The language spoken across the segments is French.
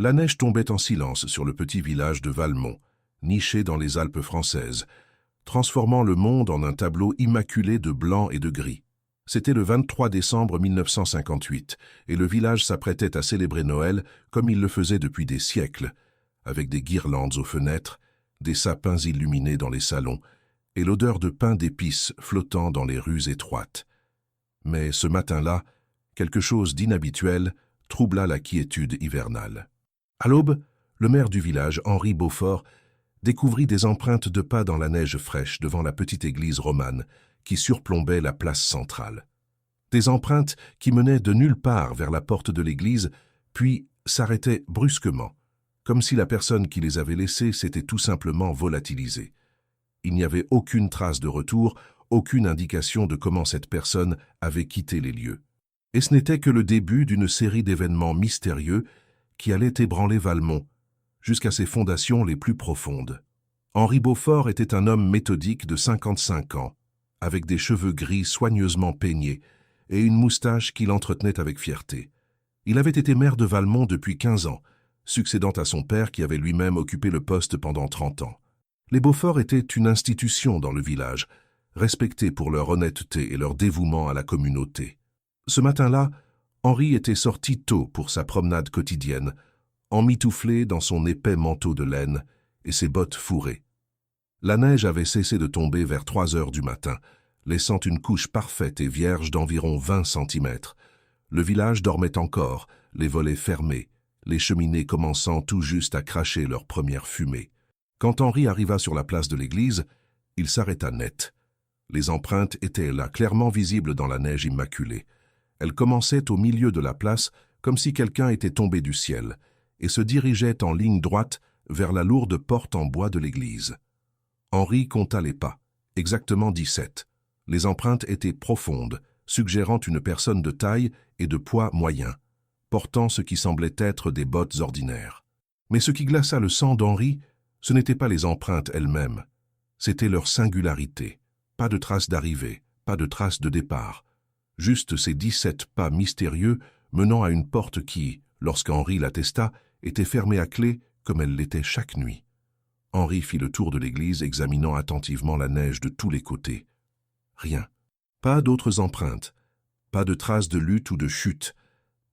La neige tombait en silence sur le petit village de Valmont, niché dans les Alpes françaises, transformant le monde en un tableau immaculé de blanc et de gris. C'était le 23 décembre 1958, et le village s'apprêtait à célébrer Noël comme il le faisait depuis des siècles, avec des guirlandes aux fenêtres, des sapins illuminés dans les salons, et l'odeur de pain d'épices flottant dans les rues étroites. Mais ce matin-là, quelque chose d'inhabituel troubla la quiétude hivernale. À l'aube, le maire du village, Henri Beaufort, découvrit des empreintes de pas dans la neige fraîche devant la petite église romane qui surplombait la place centrale. Des empreintes qui menaient de nulle part vers la porte de l'église, puis s'arrêtaient brusquement, comme si la personne qui les avait laissées s'était tout simplement volatilisée. Il n'y avait aucune trace de retour, aucune indication de comment cette personne avait quitté les lieux. Et ce n'était que le début d'une série d'événements mystérieux qui allaient ébranler Valmont, jusqu'à ses fondations les plus profondes. Henri Beaufort était un homme méthodique de 55 ans, avec des cheveux gris soigneusement peignés et une moustache qu'il entretenait avec fierté. Il avait été maire de Valmont depuis 15 ans, succédant à son père qui avait lui-même occupé le poste pendant 30 ans. Les Beaufort étaient une institution dans le village, respectés pour leur honnêteté et leur dévouement à la communauté. Ce matin-là, Henri était sorti tôt pour sa promenade quotidienne, emmitouflé dans son épais manteau de laine et ses bottes fourrées. La neige avait cessé de tomber vers 3 heures du matin, laissant une couche parfaite et vierge d'environ 20 centimètres. Le village dormait encore, les volets fermés, les cheminées commençant tout juste à cracher leur première fumée. Quand Henri arriva sur la place de l'église, il s'arrêta net. Les empreintes étaient là, clairement visibles dans la neige immaculée. Elles commençaient au milieu de la place, comme si quelqu'un était tombé du ciel, et se dirigeaient en ligne droite vers la lourde porte en bois de l'église. Henri compta les pas, exactement 17. Les empreintes étaient profondes, suggérant une personne de taille et de poids moyen, portant ce qui semblait être des bottes ordinaires. Mais ce qui glaça le sang d'Henri, ce n'étaient pas les empreintes elles-mêmes, c'était leur singularité. Pas de traces d'arrivée, pas de traces de départ. Juste ces 17 pas mystérieux menant à une porte qui, lorsqu'Henri la testa, était fermée à clé comme elle l'était chaque nuit. Henri fit le tour de l'église, examinant attentivement la neige de tous les côtés. Rien. Pas d'autres empreintes. Pas de traces de lutte ou de chute.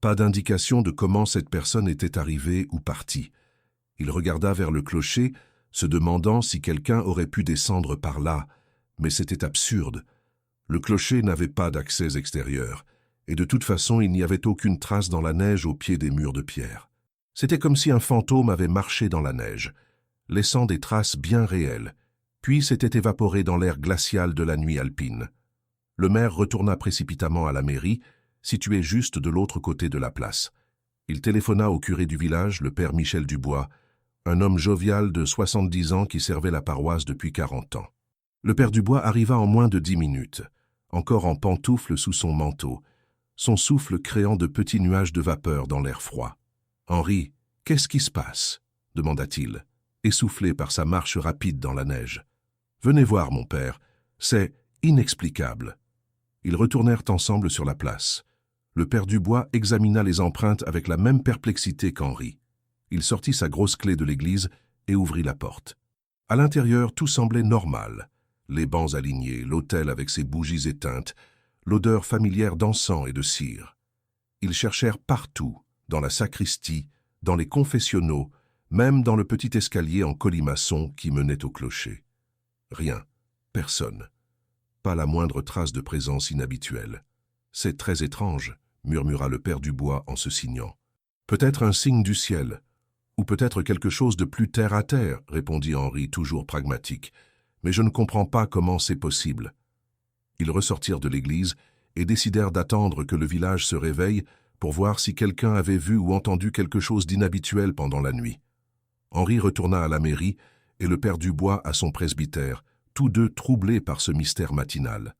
Pas d'indication de comment cette personne était arrivée ou partie. Il regarda vers le clocher, se demandant si quelqu'un aurait pu descendre par là, mais c'était absurde. Le clocher n'avait pas d'accès extérieur, et de toute façon il n'y avait aucune trace dans la neige au pied des murs de pierre. C'était comme si un fantôme avait marché dans la neige, laissant des traces bien réelles, puis s'était évaporé dans l'air glacial de la nuit alpine. Le maire retourna précipitamment à la mairie, située juste de l'autre côté de la place. Il téléphona au curé du village, le père Michel Dubois, un homme jovial de 70 ans qui servait la paroisse depuis 40 ans. Le père Dubois arriva en moins de 10 minutes, encore en pantoufles sous son manteau, son souffle créant de petits nuages de vapeur dans l'air froid. « Henri, qu'est-ce qui se passe ?» demanda-t-il, essoufflé par sa marche rapide dans la neige. « Venez voir, mon père, c'est inexplicable. » Ils retournèrent ensemble sur la place. Le père Dubois examina les empreintes avec la même perplexité qu'Henri. Il sortit sa grosse clé de l'église et ouvrit la porte. À l'intérieur, tout semblait normal. Les bancs alignés, l'autel avec ses bougies éteintes, l'odeur familière d'encens et de cire. Ils cherchèrent partout, dans la sacristie, dans les confessionnaux, même dans le petit escalier en colimaçon qui menait au clocher. Rien, personne. Pas la moindre trace de présence inhabituelle. « C'est très étrange », murmura le père Dubois en se signant. « Peut-être un signe du ciel, ou peut-être quelque chose de plus terre à terre, répondit Henri, toujours pragmatique. Mais je ne comprends pas comment c'est possible. Ils ressortirent de l'église et décidèrent d'attendre que le village se réveille pour voir si quelqu'un avait vu ou entendu quelque chose d'inhabituel pendant la nuit. Henri retourna à la mairie et le père Dubois à son presbytère, tous deux troublés par ce mystère matinal.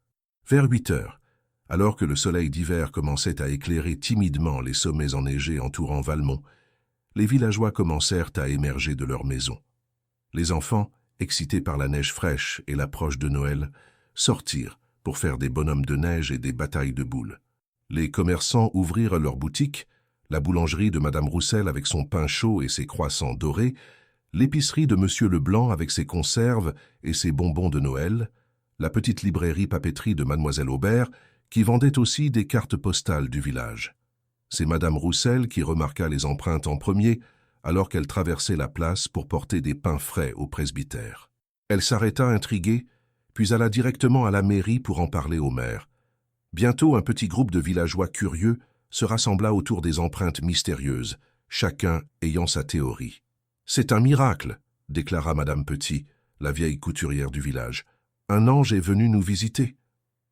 Vers 8 heures, alors que le soleil d'hiver commençait à éclairer timidement les sommets enneigés entourant Valmont, les villageois commencèrent à émerger de leurs maisons. Les enfants, excités par la neige fraîche et l'approche de Noël, sortirent pour faire des bonhommes de neige et des batailles de boules. Les commerçants ouvrirent leurs boutiques, la boulangerie de Madame Roussel avec son pain chaud et ses croissants dorés, l'épicerie de Monsieur Leblanc avec ses conserves et ses bonbons de Noël, la petite librairie-papeterie de Mademoiselle Aubert, qui vendait aussi des cartes postales du village. C'est Madame Roussel qui remarqua les empreintes en premier, alors qu'elle traversait la place pour porter des pains frais au presbytère. Elle s'arrêta intriguée, puis alla directement à la mairie pour en parler au maire. Bientôt, un petit groupe de villageois curieux se rassembla autour des empreintes mystérieuses, chacun ayant sa théorie. « C'est un miracle !» déclara Madame Petit, la vieille couturière du village. « Un ange est venu nous visiter. »«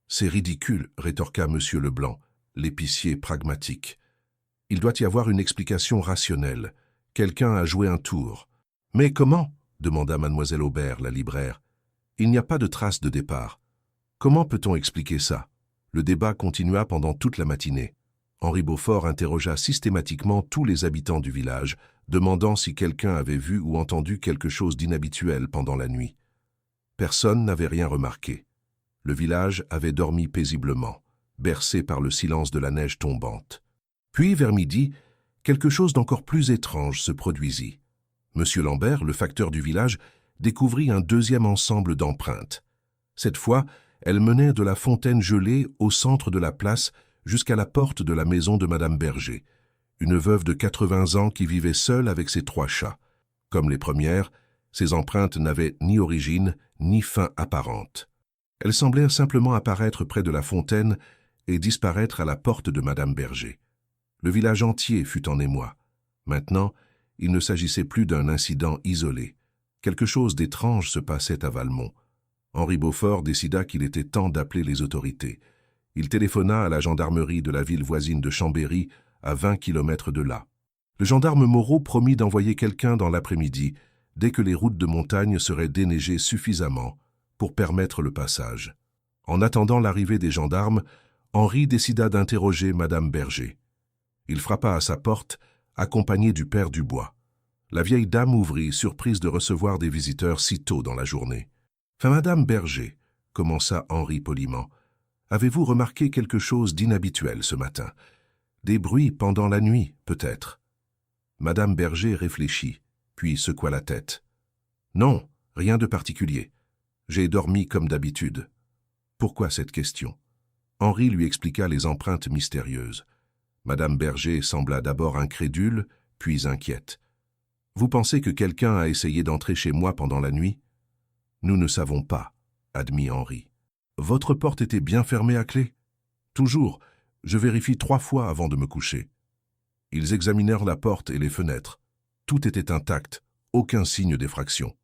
C'est ridicule !» rétorqua Monsieur Leblanc, l'épicier pragmatique. « Il doit y avoir une explication rationnelle. Quelqu'un a joué un tour. »« Mais comment ?» demanda Mademoiselle Aubert, la libraire. « Il n'y a pas de trace de départ. Comment peut-on expliquer ça ?» Le débat continua pendant toute la matinée. Henri Beaufort interrogea systématiquement tous les habitants du village, demandant si quelqu'un avait vu ou entendu quelque chose d'inhabituel pendant la nuit. Personne n'avait rien remarqué. Le village avait dormi paisiblement, bercé par le silence de la neige tombante. Puis, vers midi, quelque chose d'encore plus étrange se produisit. Monsieur Lambert, le facteur du village, découvrit un deuxième ensemble d'empreintes. Cette fois, elles menaient de la fontaine gelée au centre de la place jusqu'à la porte de la maison de Madame Berger, une veuve de 80 ans qui vivait seule avec ses 3 chats. Comme les premières, ces empreintes n'avaient ni origine ni fin apparente. Elles semblèrent simplement apparaître près de la fontaine et disparaître à la porte de Madame Berger. Le village entier fut en émoi. Maintenant, il ne s'agissait plus d'un incident isolé. Quelque chose d'étrange se passait à Valmont. Henri Beaufort décida qu'il était temps d'appeler les autorités. Il téléphona à la gendarmerie de la ville voisine de Chambéry, à 20 km de là. Le gendarme Moreau promit d'envoyer quelqu'un dans l'après-midi, dès que les routes de montagne seraient déneigées suffisamment pour permettre le passage. En attendant l'arrivée des gendarmes, Henri décida d'interroger Madame Berger. Il frappa à sa porte, accompagné du père Dubois. La vieille dame ouvrit, surprise de recevoir des visiteurs si tôt dans la journée. « Madame Berger, » commença Henri poliment, « avez-vous remarqué quelque chose d'inhabituel ce matin? Des bruits pendant la nuit, peut-être ?» Madame Berger réfléchit, puis secoua la tête. « Non, rien de particulier. J'ai dormi comme d'habitude. » Pourquoi cette question? Henri lui expliqua les empreintes mystérieuses. Madame Berger sembla d'abord incrédule, puis inquiète. « Vous pensez que quelqu'un a essayé d'entrer chez moi pendant la nuit? » « Nous ne savons pas, » admit Henri. « Votre porte était bien fermée à clé? »« Toujours. Je vérifie 3 fois avant de me coucher. » Ils examinèrent la porte et les fenêtres. Tout était intact, aucun signe d'effraction.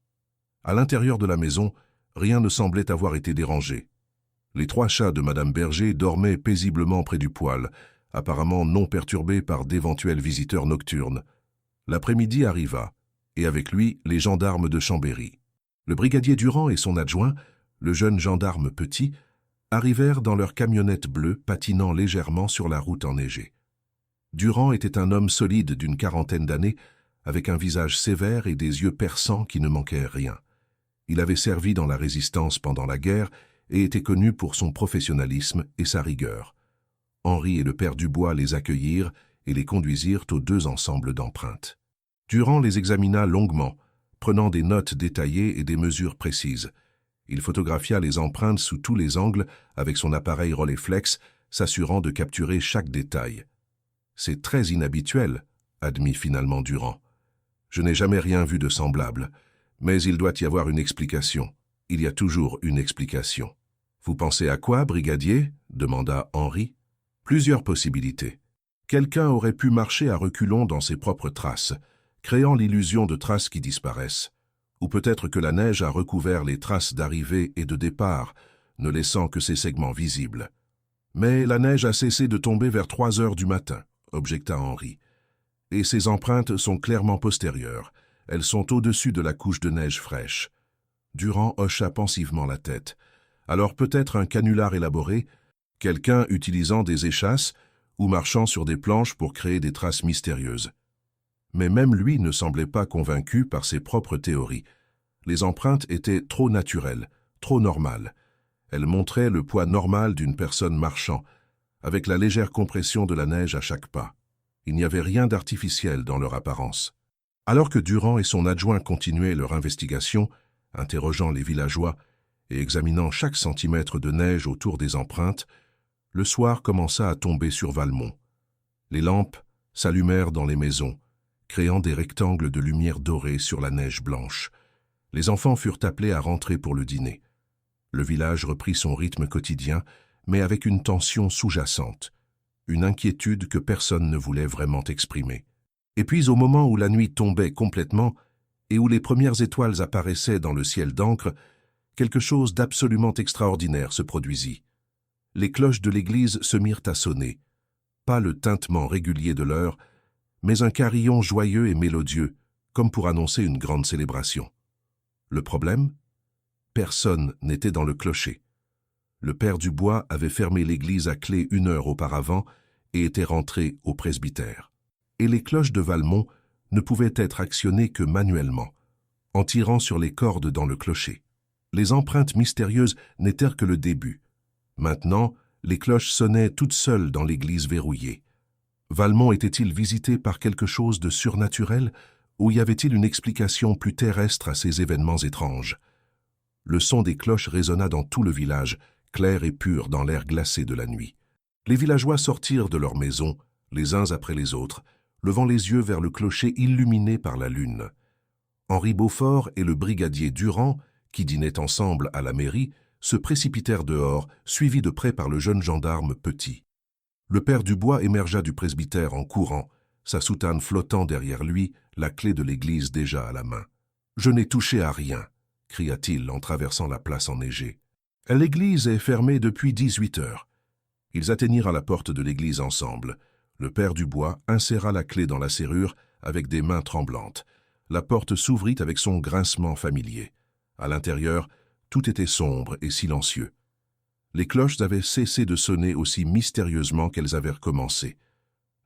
À l'intérieur de la maison, rien ne semblait avoir été dérangé. Les 3 chats de Madame Berger dormaient paisiblement près du poêle, apparemment non perturbés par d'éventuels visiteurs nocturnes. L'après-midi arriva, et avec lui les gendarmes de Chambéry. Le brigadier Durand et son adjoint, le jeune gendarme Petit, arrivèrent dans leur camionnette bleue patinant légèrement sur la route enneigée. Durand était un homme solide d'une 40aine d'années, avec un visage sévère et des yeux perçants qui ne manquaient rien. Il avait servi dans la résistance pendant la guerre et était connu pour son professionnalisme et sa rigueur. Henri et le père Dubois les accueillirent et les conduisirent aux 2 ensembles d'empreintes. Durand les examina longuement, prenant des notes détaillées et des mesures précises. Il photographia les empreintes sous tous les angles avec son appareil Rolleiflex, s'assurant de capturer chaque détail. « C'est très inhabituel, » admit finalement Durand. « Je n'ai jamais rien vu de semblable, mais il doit y avoir une explication. Il y a toujours une explication. »« Vous pensez à quoi, brigadier ?» demanda Henri. « Plusieurs possibilités. Quelqu'un aurait pu marcher à reculons dans ses propres traces, créant l'illusion de traces qui disparaissent. Ou peut-être que la neige a recouvert les traces d'arrivée et de départ, ne laissant que ces segments visibles. Mais la neige a cessé de tomber vers 3 heures du matin, objecta Henri. Et ces empreintes sont clairement postérieures. Elles sont au-dessus de la couche de neige fraîche. Durand hocha pensivement la tête. Alors peut-être un canular élaboré, quelqu'un utilisant des échasses ou marchant sur des planches pour créer des traces mystérieuses. Mais même lui ne semblait pas convaincu par ses propres théories. Les empreintes étaient trop naturelles, trop normales. Elles montraient le poids normal d'une personne marchant, avec la légère compression de la neige à chaque pas. Il n'y avait rien d'artificiel dans leur apparence. Alors que Durand et son adjoint continuaient leur investigation, interrogeant les villageois et examinant chaque centimètre de neige autour des empreintes, le soir commença à tomber sur Valmont. Les lampes s'allumèrent dans les maisons, créant des rectangles de lumière dorée sur la neige blanche. Les enfants furent appelés à rentrer pour le dîner. Le village reprit son rythme quotidien, mais avec une tension sous-jacente, une inquiétude que personne ne voulait vraiment exprimer. Et puis, au moment où la nuit tombait complètement et où les premières étoiles apparaissaient dans le ciel d'encre, quelque chose d'absolument extraordinaire se produisit. Les cloches de l'église se mirent à sonner, pas le tintement régulier de l'heure, mais un carillon joyeux et mélodieux, comme pour annoncer une grande célébration. Le problème ? Personne n'était dans le clocher. Le père Dubois avait fermé l'église à clé 1 heure auparavant et était rentré au presbytère. Et les cloches de Valmont ne pouvaient être actionnées que manuellement, en tirant sur les cordes dans le clocher. Les empreintes mystérieuses n'étaient que le début. Maintenant, les cloches sonnaient toutes seules dans l'église verrouillée. Valmont était-il visité par quelque chose de surnaturel ou y avait-il une explication plus terrestre à ces événements étranges? Le son des cloches résonna dans tout le village, clair et pur dans l'air glacé de la nuit. Les villageois sortirent de leurs maisons, les uns après les autres, levant les yeux vers le clocher illuminé par la lune. Henri Beaufort et le brigadier Durand, qui dînaient ensemble à la mairie, se précipitèrent dehors, suivis de près par le jeune gendarme Petit. Le père Dubois émergea du presbytère en courant, sa soutane flottant derrière lui, la clé de l'église déjà à la main. « Je n'ai touché à rien !» cria-t-il en traversant la place enneigée. « L'église est fermée depuis 18 heures. » Ils atteignirent à la porte de l'église ensemble. Le père Dubois inséra la clé dans la serrure avec des mains tremblantes. La porte s'ouvrit avec son grincement familier. À l'intérieur, tout était sombre et silencieux. Les cloches avaient cessé de sonner aussi mystérieusement qu'elles avaient recommencé.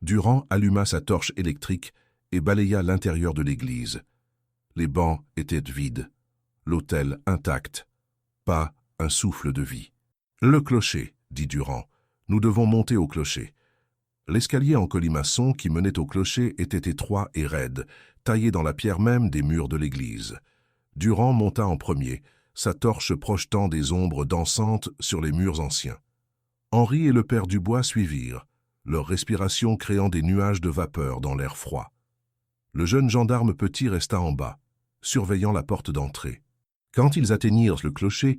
Durand alluma sa torche électrique et balaya l'intérieur de l'église. Les bancs étaient vides, l'autel intact, pas un souffle de vie. « Le clocher, » dit Durand. « Nous devons monter au clocher. » L'escalier en colimaçon qui menait au clocher était étroit et raide, taillé dans la pierre même des murs de l'église. Durand monta en premier, sa torche projetant des ombres dansantes sur les murs anciens. Henri et le père Dubois suivirent, leur respiration créant des nuages de vapeur dans l'air froid. Le jeune gendarme Petit resta en bas, surveillant la porte d'entrée. Quand ils atteignirent le clocher,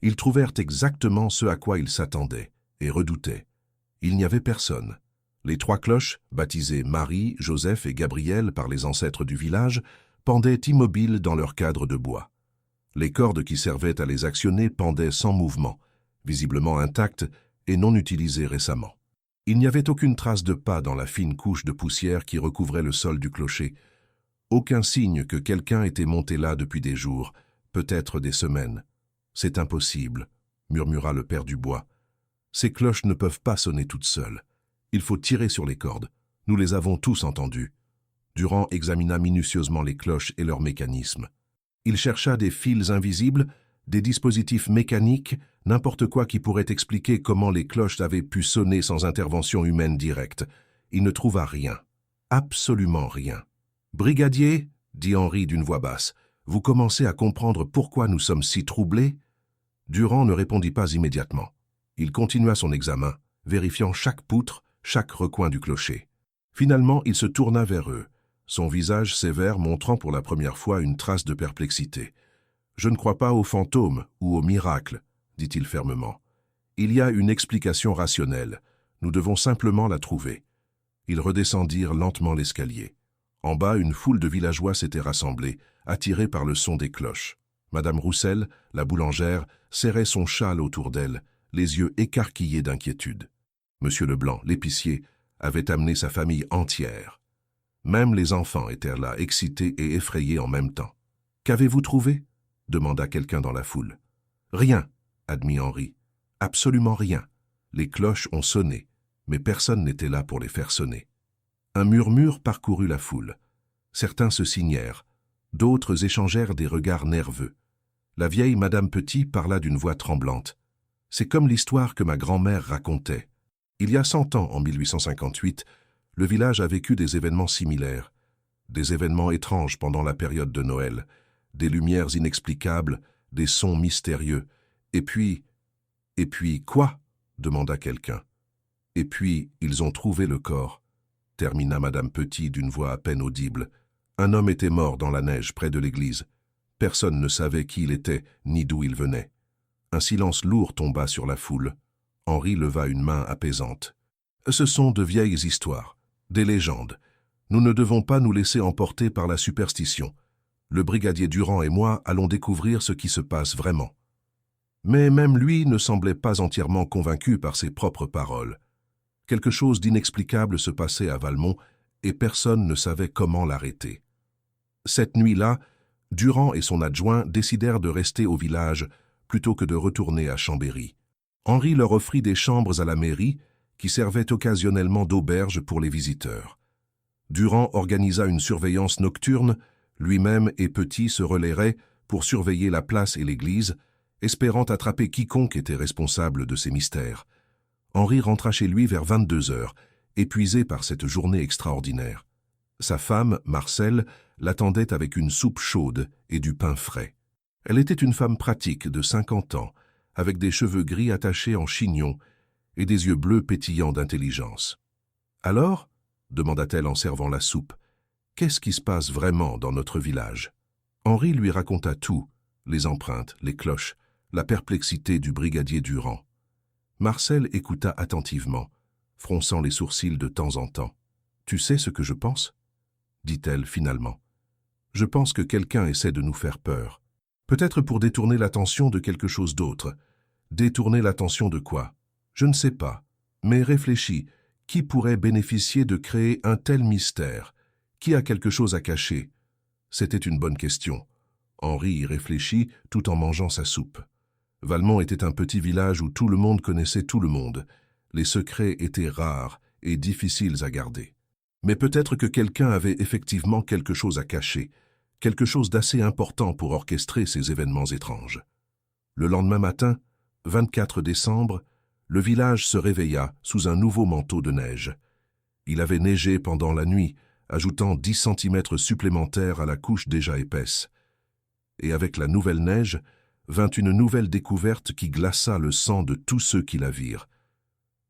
ils trouvèrent exactement ce à quoi ils s'attendaient et redoutaient. Il n'y avait personne. Les 3 cloches, baptisées Marie, Joseph et Gabriel par les ancêtres du village, pendaient immobiles dans leur cadre de bois. Les cordes qui servaient à les actionner pendaient sans mouvement, visiblement intactes et non utilisées récemment. Il n'y avait aucune trace de pas dans la fine couche de poussière qui recouvrait le sol du clocher. Aucun signe que quelqu'un était monté là depuis des jours, peut-être des semaines. « C'est impossible, » murmura le père Dubois. « Ces cloches ne peuvent pas sonner toutes seules. Il faut tirer sur les cordes. Nous les avons tous entendues. » Durand examina minutieusement les cloches et leurs mécanismes. Il chercha des fils invisibles, des dispositifs mécaniques, n'importe quoi qui pourrait expliquer comment les cloches avaient pu sonner sans intervention humaine directe. Il ne trouva rien. Absolument rien. « Brigadier, » dit Henri d'une voix basse, « vous commencez à comprendre pourquoi nous sommes si troublés ?» Durand ne répondit pas immédiatement. Il continua son examen, vérifiant chaque poutre, chaque recoin du clocher. Finalement, il se tourna vers eux, son visage sévère montrant pour la première fois une trace de perplexité. « Je ne crois pas aux fantômes ou aux miracles, » dit-il fermement. « Il y a une explication rationnelle. Nous devons simplement la trouver. » Ils redescendirent lentement l'escalier. En bas, une foule de villageois s'était rassemblée, attirés par le son des cloches. Madame Roussel, la boulangère, serrait son châle autour d'elle, les yeux écarquillés d'inquiétude. Monsieur Leblanc, l'épicier, avait amené sa famille entière. Même les enfants étaient là, excités et effrayés en même temps. « Qu'avez-vous trouvé » demanda quelqu'un dans la foule. « Rien » admit Henri. « Absolument rien. Les cloches ont sonné, mais personne n'était là pour les faire sonner. » Un murmure parcourut la foule. Certains se signèrent, d'autres échangèrent des regards nerveux. La vieille Madame Petit parla d'une voix tremblante. « C'est comme l'histoire que ma grand-mère racontait. Il y a 100 ans, en 1858, Le village a vécu des événements similaires, des événements étranges pendant la période de Noël, des lumières inexplicables, des sons mystérieux. Et puis quoi? Demanda quelqu'un. Et puis, ils ont trouvé le corps, termina Madame Petit d'une voix à peine audible. Un homme était mort dans la neige près de l'église. Personne ne savait qui il était, ni d'où il venait. Un silence lourd tomba sur la foule. Henri leva une main apaisante. Ce sont de vieilles histoires, des légendes. Nous ne devons pas nous laisser emporter par la superstition. Le brigadier Durand et moi allons découvrir ce qui se passe vraiment. Mais même lui ne semblait pas entièrement convaincu par ses propres paroles. Quelque chose d'inexplicable se passait à Valmont et personne ne savait comment l'arrêter. Cette nuit-là, Durand et son adjoint décidèrent de rester au village plutôt que de retourner à Chambéry. Henri leur offrit des chambres à la mairie qui servaient occasionnellement d'auberge pour les visiteurs. Durand organisa une surveillance nocturne, lui-même et Petit se relaieraient pour surveiller la place et l'église, espérant attraper quiconque était responsable de ces mystères. Henri rentra chez lui vers 22 heures, épuisé par cette journée extraordinaire. Sa femme, Marcelle, l'attendait avec une soupe chaude et du pain frais. Elle était une femme pratique de 50 ans, avec des cheveux gris attachés en chignon et des yeux bleus pétillants d'intelligence. « Alors » demanda-t-elle en servant la soupe, « qu'est-ce qui se passe vraiment dans notre village ?» Henri lui raconta tout, les empreintes, les cloches, la perplexité du brigadier Durand. Marcelle écouta attentivement, fronçant les sourcils de temps en temps. « Tu sais ce que je pense ?» dit-elle finalement. « Je pense que quelqu'un essaie de nous faire peur. Peut-être pour détourner l'attention de quelque chose d'autre. Détourner l'attention de quoi? Je ne sais pas. Mais réfléchis, qui pourrait bénéficier de créer un tel mystère? Qui a quelque chose à cacher? » C'était une bonne question. Henri y réfléchit tout en mangeant sa soupe. Valmont était un petit village où tout le monde connaissait tout le monde. Les secrets étaient rares et difficiles à garder. Mais peut-être que quelqu'un avait effectivement quelque chose à cacher, quelque chose d'assez important pour orchestrer ces événements étranges. Le lendemain matin, 24 décembre, le village se réveilla sous un nouveau manteau de neige. Il avait neigé pendant la nuit, ajoutant 10 centimètres supplémentaires à la couche déjà épaisse. Et avec la nouvelle neige, vint une nouvelle découverte qui glaça le sang de tous ceux qui la virent.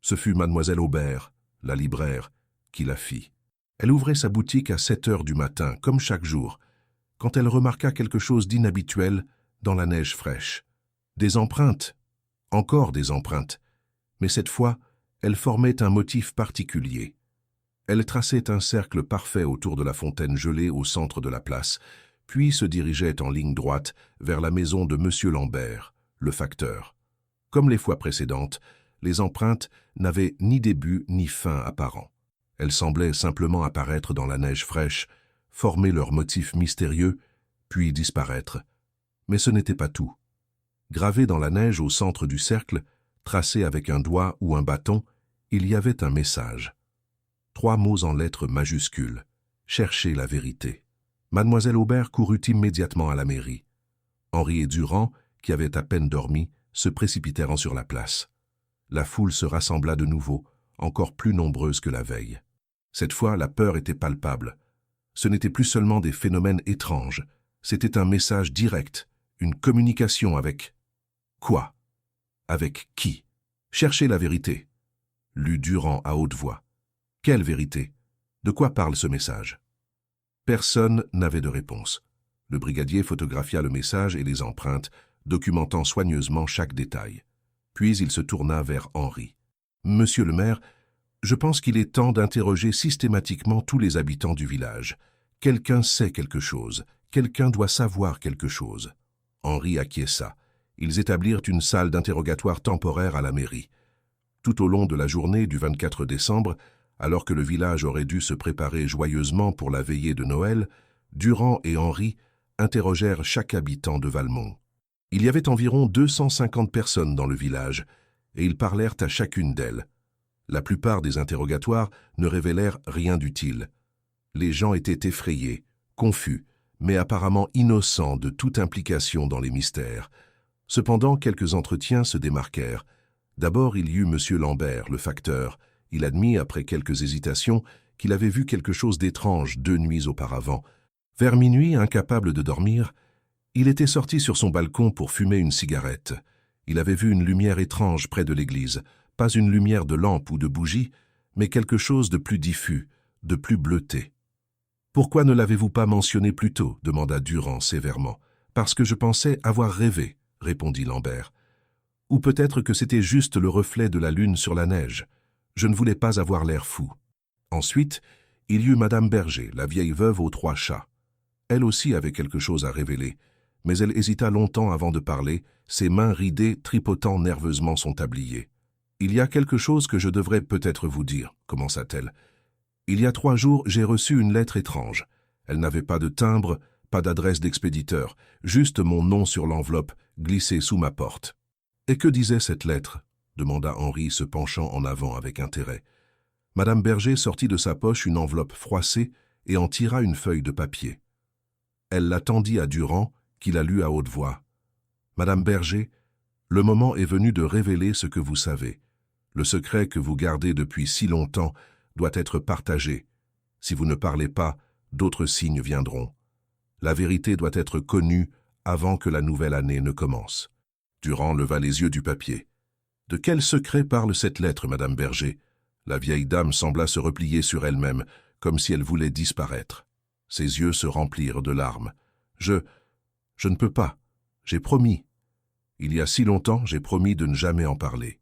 Ce fut mademoiselle Aubert, la libraire, qui la fit. Elle ouvrait sa boutique à 7 heures du matin, comme chaque jour, quand elle remarqua quelque chose d'inhabituel dans la neige fraîche. Des empreintes, encore des empreintes, mais cette fois, elles formaient un motif particulier. Elles traçaient un cercle parfait autour de la fontaine gelée au centre de la place, puis se dirigeaient en ligne droite vers la maison de M. Lambert, le facteur. Comme les fois précédentes, les empreintes n'avaient ni début ni fin apparent. Elles semblaient simplement apparaître dans la neige fraîche, former leur motif mystérieux, puis disparaître. Mais ce n'était pas tout. Gravé dans la neige au centre du cercle, tracé avec un doigt ou un bâton, il y avait un message. 3 mots en lettres majuscules. « Cherchez la vérité ». Mademoiselle Aubert courut immédiatement à la mairie. Henri et Durand, qui avaient à peine dormi, se précipitèrent sur la place. La foule se rassembla de nouveau, encore plus nombreuse que la veille. Cette fois, la peur était palpable. Ce n'était plus seulement des phénomènes étranges, c'était un message direct, une communication avec... Quoi? Avec qui? Cherchez la vérité, lut Durand à haute voix. Quelle vérité? De quoi parle ce message? Personne n'avait de réponse. Le brigadier photographia le message et les empreintes, documentant soigneusement chaque détail. Puis il se tourna vers Henri. « Monsieur le maire, je pense qu'il est temps d'interroger systématiquement tous les habitants du village. Quelqu'un sait quelque chose, quelqu'un doit savoir quelque chose. » Henri acquiesça. Ils établirent une salle d'interrogatoire temporaire à la mairie. Tout au long de la journée du 24 décembre, alors que le village aurait dû se préparer joyeusement pour la veillée de Noël, Durand et Henri interrogèrent chaque habitant de Valmont. Il y avait environ 250 personnes dans le village, et ils parlèrent à chacune d'elles. La plupart des interrogatoires ne révélèrent rien d'utile. Les gens étaient effrayés, confus, mais apparemment innocents de toute implication dans les mystères. Cependant, quelques entretiens se démarquèrent. D'abord, il y eut M. Lambert, le facteur. Il admit, après quelques hésitations, qu'il avait vu quelque chose d'étrange 2 nuits auparavant. Vers minuit, incapable de dormir, il était sorti sur son balcon pour fumer une cigarette. Il avait vu une lumière étrange près de l'église, pas une lumière de lampe ou de bougie, mais quelque chose de plus diffus, de plus bleuté. « Pourquoi ne l'avez-vous pas mentionné plus tôt » demanda Durand sévèrement. « Parce que je pensais avoir rêvé » répondit Lambert. « Ou peut-être que c'était juste le reflet de la lune sur la neige. Je ne voulais pas avoir l'air fou. » Ensuite, il y eut Madame Berger, la vieille veuve aux 3 chats. Elle aussi avait quelque chose à révéler, mais elle hésita longtemps avant de parler, ses mains ridées tripotant nerveusement son tablier. « Il y a quelque chose que je devrais peut-être vous dire, » commença-t-elle. « Il y a 3 jours, j'ai reçu une lettre étrange. Elle n'avait pas de timbre, pas d'adresse d'expéditeur, juste mon nom sur l'enveloppe, glissé sous ma porte. »« Et que disait cette lettre ?» demanda Henri, se penchant en avant avec intérêt. Madame Berger sortit de sa poche une enveloppe froissée et en tira une feuille de papier. Elle la tendit à Durand, qui la lut à haute voix. « Madame Berger, le moment est venu de révéler ce que vous savez. Le secret que vous gardez depuis si longtemps doit être partagé. Si vous ne parlez pas, d'autres signes viendront. La vérité doit être connue avant que la nouvelle année ne commence. » Durand leva les yeux du papier. « De quel secret parle cette lettre, Madame Berger ?» La vieille dame sembla se replier sur elle-même, comme si elle voulait disparaître. Ses yeux se remplirent de larmes. « Je ne peux pas. J'ai promis. Il y a si longtemps, j'ai promis de ne jamais en parler. »«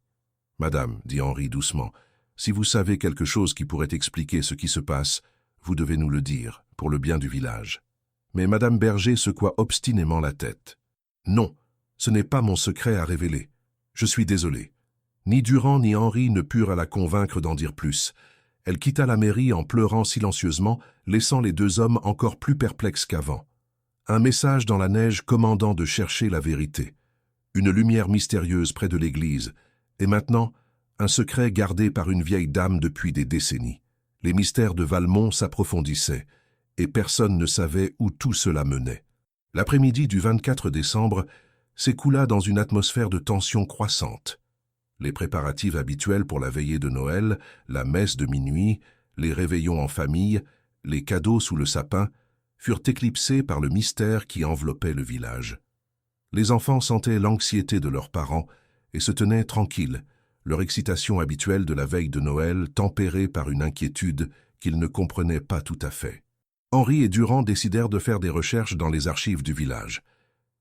Madame, dit Henri doucement, si vous savez quelque chose qui pourrait expliquer ce qui se passe, vous devez nous le dire, pour le bien du village. » Mais Madame Berger secoua obstinément la tête. « Non, ce n'est pas mon secret à révéler. Je suis désolé. » Ni Durand ni Henri ne purent la convaincre d'en dire plus. Elle quitta la mairie en pleurant silencieusement, laissant les 2 hommes encore plus perplexes qu'avant. Un message dans la neige commandant de chercher la vérité. Une lumière mystérieuse près de l'église. Et maintenant, un secret gardé par une vieille dame depuis des décennies. Les mystères de Valmont s'approfondissaient, et personne ne savait où tout cela menait. L'après-midi du 24 décembre s'écoula dans une atmosphère de tension croissante. Les préparatifs habituels pour la veillée de Noël, la messe de minuit, les réveillons en famille, les cadeaux sous le sapin, furent éclipsés par le mystère qui enveloppait le village. Les enfants sentaient l'anxiété de leurs parents et se tenaient tranquilles, leur excitation habituelle de la veille de Noël tempérée par une inquiétude qu'ils ne comprenaient pas tout à fait. Henri et Durand décidèrent de faire des recherches dans les archives du village.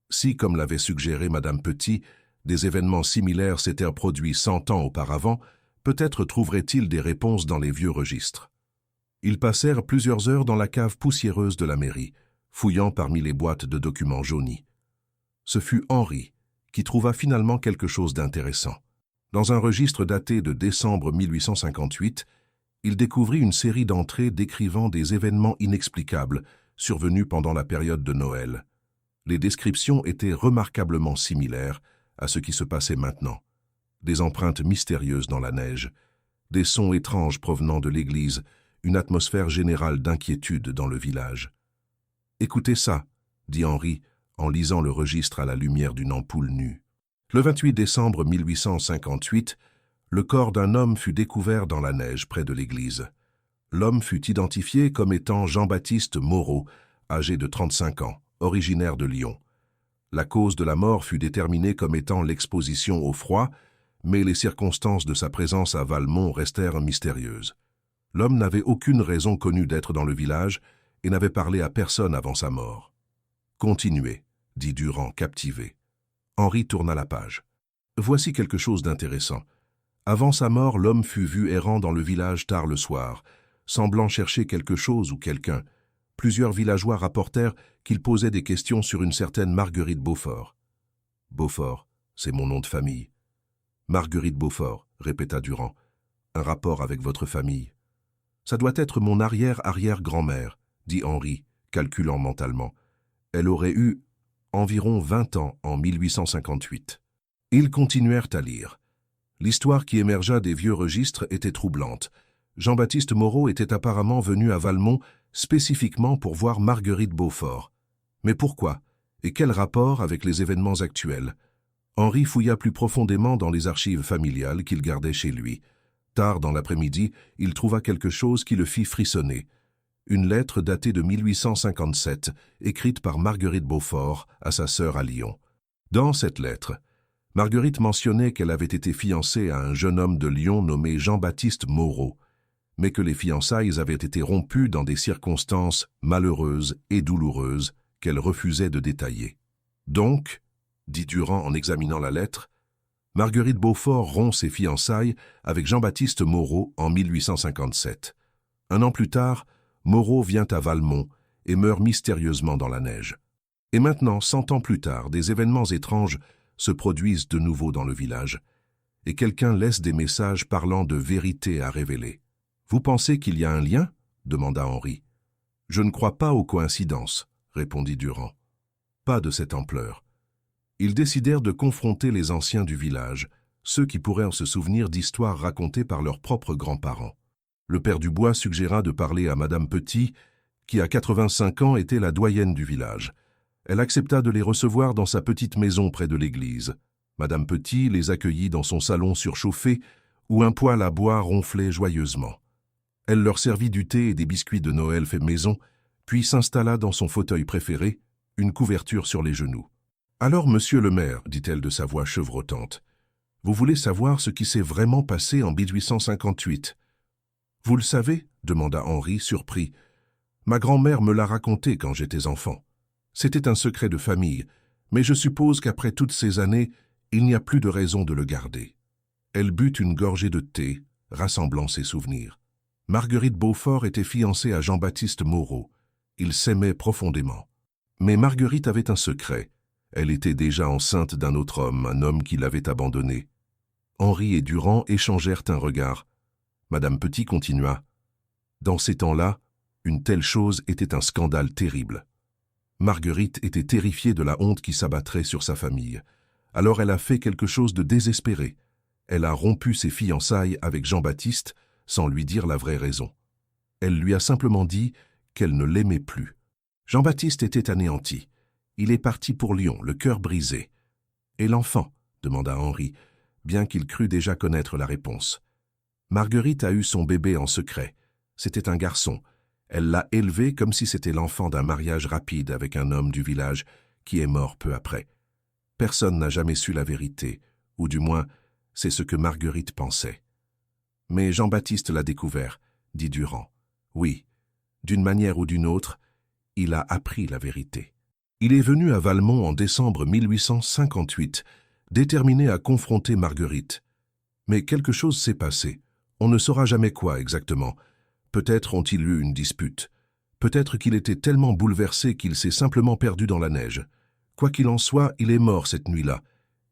Si, comme l'avait suggéré Madame Petit, des événements similaires s'étaient produits 100 ans auparavant, peut-être trouveraient-ils des réponses dans les vieux registres. Ils passèrent plusieurs heures dans la cave poussiéreuse de la mairie, fouillant parmi les boîtes de documents jaunis. Ce fut Henri qui trouva finalement quelque chose d'intéressant. Dans un registre daté de décembre 1858, il découvrit une série d'entrées décrivant des événements inexplicables survenus pendant la période de Noël. Les descriptions étaient remarquablement similaires à ce qui se passait maintenant. Des empreintes mystérieuses dans la neige, des sons étranges provenant de l'église, une atmosphère générale d'inquiétude dans le village. « Écoutez ça » dit Henri, en lisant le registre à la lumière d'une ampoule nue. Le 28 décembre 1858, le corps d'un homme fut découvert dans la neige près de l'église. L'homme fut identifié comme étant Jean-Baptiste Moreau, âgé de 35 ans, originaire de Lyon. La cause de la mort fut déterminée comme étant l'exposition au froid, mais les circonstances de sa présence à Valmont restèrent mystérieuses. L'homme n'avait aucune raison connue d'être dans le village et n'avait parlé à personne avant sa mort. « Continuez », dit Durand, captivé. Henri tourna la page. « Voici quelque chose d'intéressant. Avant sa mort, l'homme fut vu errant dans le village tard le soir, semblant chercher quelque chose ou quelqu'un. Plusieurs villageois rapportèrent qu'il posait des questions sur une certaine Marguerite Beaufort. »« Beaufort, c'est mon nom de famille. »« Marguerite Beaufort, » répéta Durand. « Un rapport avec votre famille. »« Ça doit être mon arrière-arrière-grand-mère, » dit Henri, calculant mentalement. « Elle aurait eu environ 20 ans en 1858. » Ils continuèrent à lire. L'histoire qui émergea des vieux registres était troublante. Jean-Baptiste Moreau était apparemment venu à Valmont spécifiquement pour voir Marguerite Beaufort. Mais pourquoi? Et quel rapport avec les événements actuels? Henri fouilla plus profondément dans les archives familiales qu'il gardait chez lui. Tard dans l'après-midi, il trouva quelque chose qui le fit frissonner. Une lettre datée de 1857, écrite par Marguerite Beaufort à sa sœur à Lyon. Dans cette lettre, Marguerite mentionnait qu'elle avait été fiancée à un jeune homme de Lyon nommé Jean-Baptiste Moreau, mais que les fiançailles avaient été rompues dans des circonstances malheureuses et douloureuses qu'elle refusait de détailler. Donc, dit Durand en examinant la lettre, Marguerite Beaufort rompt ses fiançailles avec Jean-Baptiste Moreau en 1857. Un an plus tard, Moreau vient à Valmont et meurt mystérieusement dans la neige. Et maintenant, 100 ans plus tard, des événements étranges se produisent de nouveau dans le village, et quelqu'un laisse des messages parlant de vérité à révéler. « Vous pensez qu'il y a un lien ?» demanda Henri. « Je ne crois pas aux coïncidences, » répondit Durand. « Pas de cette ampleur. » Ils décidèrent de confronter les anciens du village, ceux qui pourraient se souvenir d'histoires racontées par leurs propres grands-parents. Le père Dubois suggéra de parler à Madame Petit, qui à 85 ans était la doyenne du village. Elle accepta de les recevoir dans sa petite maison près de l'église. Madame Petit les accueillit dans son salon surchauffé, où un poêle à bois ronflait joyeusement. Elle leur servit du thé et des biscuits de Noël faits maison, puis s'installa dans son fauteuil préféré, une couverture sur les genoux. « Alors, monsieur le maire, dit-elle de sa voix chevrotante, vous voulez savoir ce qui s'est vraiment passé en 1858 ?»« Vous le savez ?» demanda Henri, surpris. « Ma grand-mère me l'a raconté quand j'étais enfant. C'était un secret de famille, mais je suppose qu'après toutes ces années, il n'y a plus de raison de le garder. » Elle but une gorgée de thé, rassemblant ses souvenirs. Marguerite Beaufort était fiancée à Jean-Baptiste Moreau. Ils s'aimaient profondément. Mais Marguerite avait un secret. Elle était déjà enceinte d'un autre homme, un homme qui l'avait abandonnée. Henri et Durand échangèrent un regard. Madame Petit continua. Dans ces temps-là, une telle chose était un scandale terrible. Marguerite était terrifiée de la honte qui s'abattrait sur sa famille. Alors elle a fait quelque chose de désespéré. Elle a rompu ses fiançailles avec Jean-Baptiste sans lui dire la vraie raison. Elle lui a simplement dit qu'elle ne l'aimait plus. Jean-Baptiste était anéanti. Il est parti pour Lyon, le cœur brisé. « Et l'enfant ?» demanda Henri, bien qu'il crût déjà connaître la réponse. Marguerite a eu son bébé en secret. C'était un garçon. Elle l'a élevé comme si c'était l'enfant d'un mariage rapide avec un homme du village qui est mort peu après. Personne n'a jamais su la vérité, ou du moins, c'est ce que Marguerite pensait. Mais Jean-Baptiste l'a découvert, dit Durand. Oui, d'une manière ou d'une autre, il a appris la vérité. Il est venu à Valmont en décembre 1858, déterminé à confronter Marguerite. Mais quelque chose s'est passé. On ne saura jamais quoi exactement. Peut-être ont-ils eu une dispute. Peut-être qu'il était tellement bouleversé qu'il s'est simplement perdu dans la neige. Quoi qu'il en soit, il est mort cette nuit-là,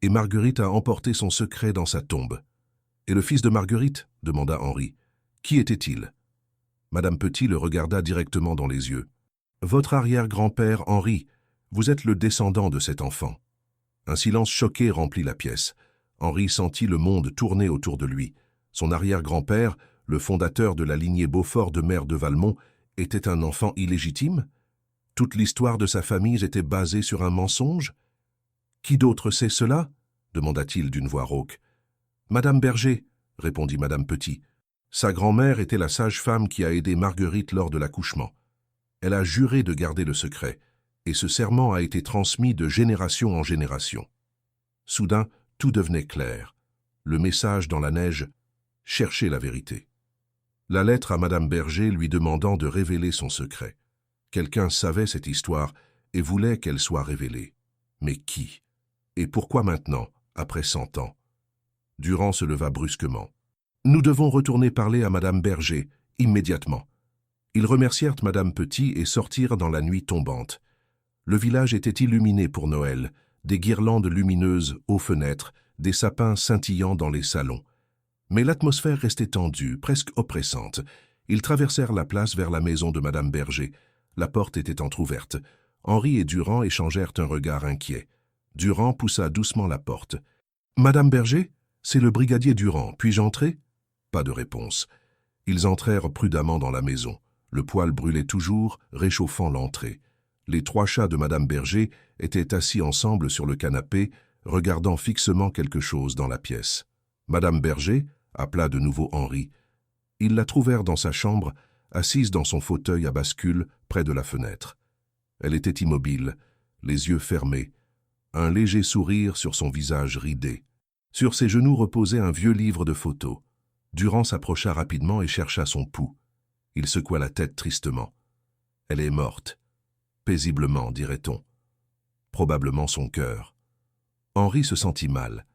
et Marguerite a emporté son secret dans sa tombe. « Et le fils de Marguerite ?» demanda Henri. « Qui était-il » Madame Petit le regarda directement dans les yeux. « Votre arrière-grand-père Henri, vous êtes le descendant de cet enfant. » Un silence choqué remplit la pièce. Henri sentit le monde tourner autour de lui. Son arrière-grand-père, le fondateur de la lignée Beaufort de maire de Valmont, était un enfant illégitime? Toute l'histoire de sa famille était basée sur un mensonge? « Qui d'autre sait cela ?» demanda-t-il d'une voix rauque. « Madame Berger, » répondit Madame Petit. Sa grand-mère était la sage-femme qui a aidé Marguerite lors de l'accouchement. Elle a juré de garder le secret, et ce serment a été transmis de génération en génération. Soudain, tout devenait clair. Le message dans la neige, cherchez la vérité. La lettre à Madame Berger lui demandant de révéler son secret. Quelqu'un savait cette histoire et voulait qu'elle soit révélée. Mais qui? Et pourquoi maintenant, après 100 ans? Durand se leva brusquement. « Nous devons retourner parler à Madame Berger, immédiatement. » Ils remercièrent Madame Petit et sortirent dans la nuit tombante. Le village était illuminé pour Noël, des guirlandes lumineuses aux fenêtres, des sapins scintillant dans les salons. Mais l'atmosphère restait tendue, presque oppressante. Ils traversèrent la place vers la maison de Madame Berger. La porte était entr'ouverte. Henri et Durand échangèrent un regard inquiet. Durand poussa doucement la porte. « Madame Berger, c'est le brigadier Durand. Puis-je entrer ?» Pas de réponse. Ils entrèrent prudemment dans la maison. Le poêle brûlait toujours, réchauffant l'entrée. Les 3 chats de Madame Berger étaient assis ensemble sur le canapé, regardant fixement quelque chose dans la pièce. Madame Berger, appela de nouveau Henri. Ils la trouvèrent dans sa chambre, assise dans son fauteuil à bascule près de la fenêtre. Elle était immobile, les yeux fermés, un léger sourire sur son visage ridé. Sur ses genoux reposait un vieux livre de photos. Durand s'approcha rapidement et chercha son pouls. Il secoua la tête tristement. Elle est morte. Paisiblement, dirait-on. Probablement son cœur. Henri se sentit mal.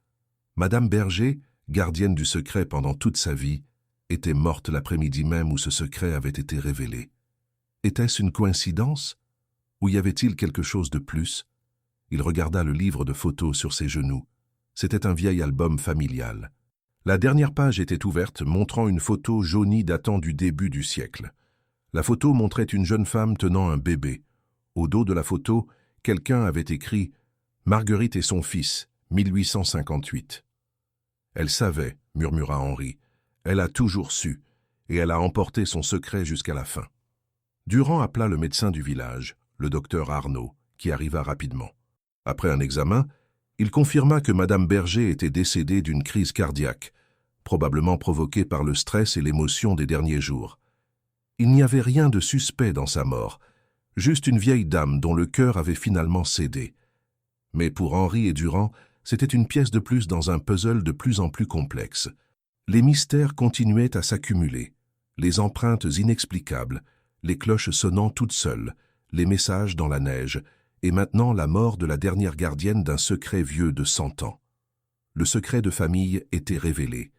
Madame Berger, gardienne du secret pendant toute sa vie, était morte l'après-midi même où ce secret avait été révélé. Était-ce une coïncidence? Ou y avait-il quelque chose de plus? Il regarda le livre de photos sur ses genoux. C'était un vieil album familial. La dernière page était ouverte, montrant une photo jaunie datant du début du siècle. La photo montrait une jeune femme tenant un bébé. Au dos de la photo, quelqu'un avait écrit « Marguerite et son fils, 1858 ». Elle savait, murmura Henri. Elle a toujours su, et elle a emporté son secret jusqu'à la fin. Durand appela le médecin du village, le docteur Arnaud, qui arriva rapidement. Après un examen, il confirma que Madame Berger était décédée d'une crise cardiaque, probablement provoquée par le stress et l'émotion des derniers jours. Il n'y avait rien de suspect dans sa mort, juste une vieille dame dont le cœur avait finalement cédé. Mais pour Henri et Durand, c'était une pièce de plus dans un puzzle de plus en plus complexe. Les mystères continuaient à s'accumuler, les empreintes inexplicables, les cloches sonnant toutes seules, les messages dans la neige, et maintenant la mort de la dernière gardienne d'un secret vieux de 100 ans. Le secret de famille était révélé.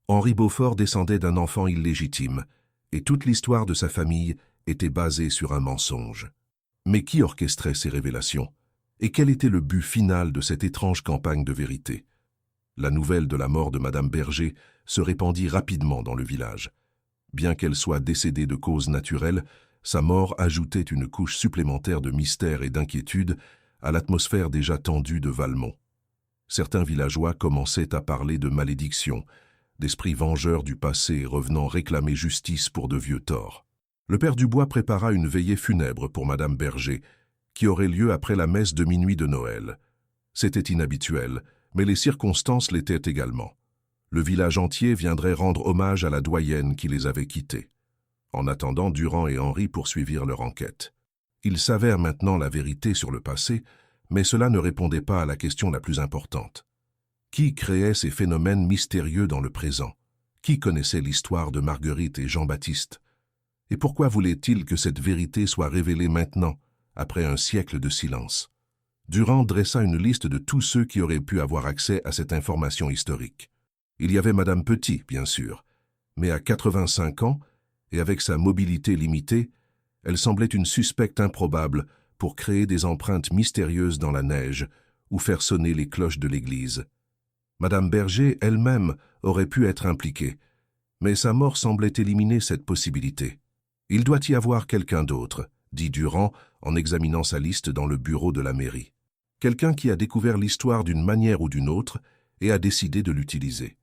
Henri Beaufort descendait d'un enfant illégitime, et toute l'histoire de sa famille était basée sur un mensonge. Mais qui orchestrait ces révélations? Et quel était le but final de cette étrange campagne de vérité? La nouvelle de la mort de Madame Berger se répandit rapidement dans le village. Bien qu'elle soit décédée de cause naturelle, sa mort ajoutait une couche supplémentaire de mystère et d'inquiétude à l'atmosphère déjà tendue de Valmont. Certains villageois commençaient à parler de malédiction, d'esprits vengeurs du passé revenant réclamer justice pour de vieux torts. Le père Dubois prépara une veillée funèbre pour Madame Berger, qui aurait lieu après la messe de minuit de Noël. C'était inhabituel, mais les circonstances l'étaient également. Le village entier viendrait rendre hommage à la doyenne qui les avait quittés. En attendant, Durand et Henri poursuivirent leur enquête. Ils savèrent maintenant la vérité sur le passé, mais cela ne répondait pas à la question la plus importante. Qui créait ces phénomènes mystérieux dans le présent? Qui connaissait l'histoire de Marguerite et Jean-Baptiste? Et pourquoi voulait-il que cette vérité soit révélée maintenant, après un siècle de silence? Durand dressa une liste de tous ceux qui auraient pu avoir accès à cette information historique. Il y avait Madame Petit, bien sûr, mais à 85 ans, et avec sa mobilité limitée, elle semblait une suspecte improbable pour créer des empreintes mystérieuses dans la neige ou faire sonner les cloches de l'église. Madame Berger elle-même aurait pu être impliquée, mais sa mort semblait éliminer cette possibilité. Il doit y avoir quelqu'un d'autre, dit Durand en examinant sa liste dans le bureau de la mairie. Quelqu'un qui a découvert l'histoire d'une manière ou d'une autre et a décidé de l'utiliser.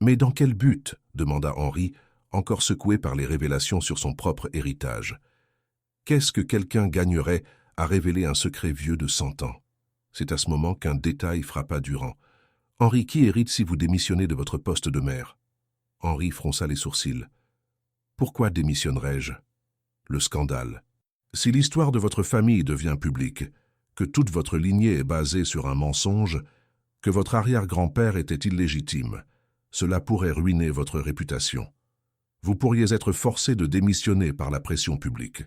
Mais dans quel but? Demanda Henri, encore secoué par les révélations sur son propre héritage. Qu'est-ce que quelqu'un gagnerait à révéler un secret vieux de 100 ans? C'est à ce moment qu'un détail frappa Durand. « Henri, qui hérite si vous démissionnez de votre poste de maire ?» Henri fronça les sourcils. « Pourquoi démissionnerais-je » Le scandale. Si l'histoire de votre famille devient publique, que toute votre lignée est basée sur un mensonge, que votre arrière-grand-père était illégitime, cela pourrait ruiner votre réputation. Vous pourriez être forcé de démissionner par la pression publique.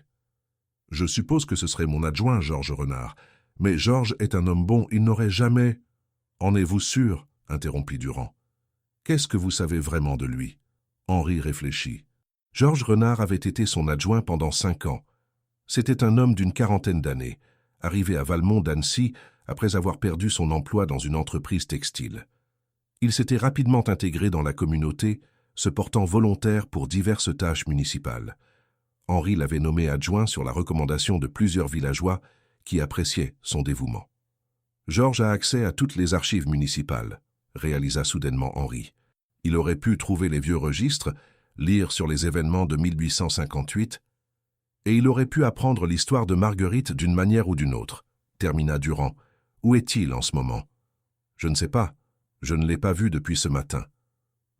Je suppose que ce serait mon adjoint, Georges Renard, mais Georges est un homme bon, il n'aurait jamais... En êtes-vous sûr? Interrompit Durand. Qu'est-ce que vous savez vraiment de lui? Henri réfléchit. Georges Renard avait été son adjoint pendant 5 ans. C'était un homme d'une quarantaine d'années, arrivé à Valmont d'Annecy après avoir perdu son emploi dans une entreprise textile. Il s'était rapidement intégré dans la communauté, se portant volontaire pour diverses tâches municipales. Henri l'avait nommé adjoint sur la recommandation de plusieurs villageois qui appréciaient son dévouement. Georges a accès à toutes les archives municipales, réalisa soudainement Henri. Il aurait pu trouver les vieux registres, lire sur les événements de 1858, et il aurait pu apprendre l'histoire de Marguerite d'une manière ou d'une autre, termina Durand. Où est-il en ce moment? Je ne sais pas. Je ne l'ai pas vu depuis ce matin.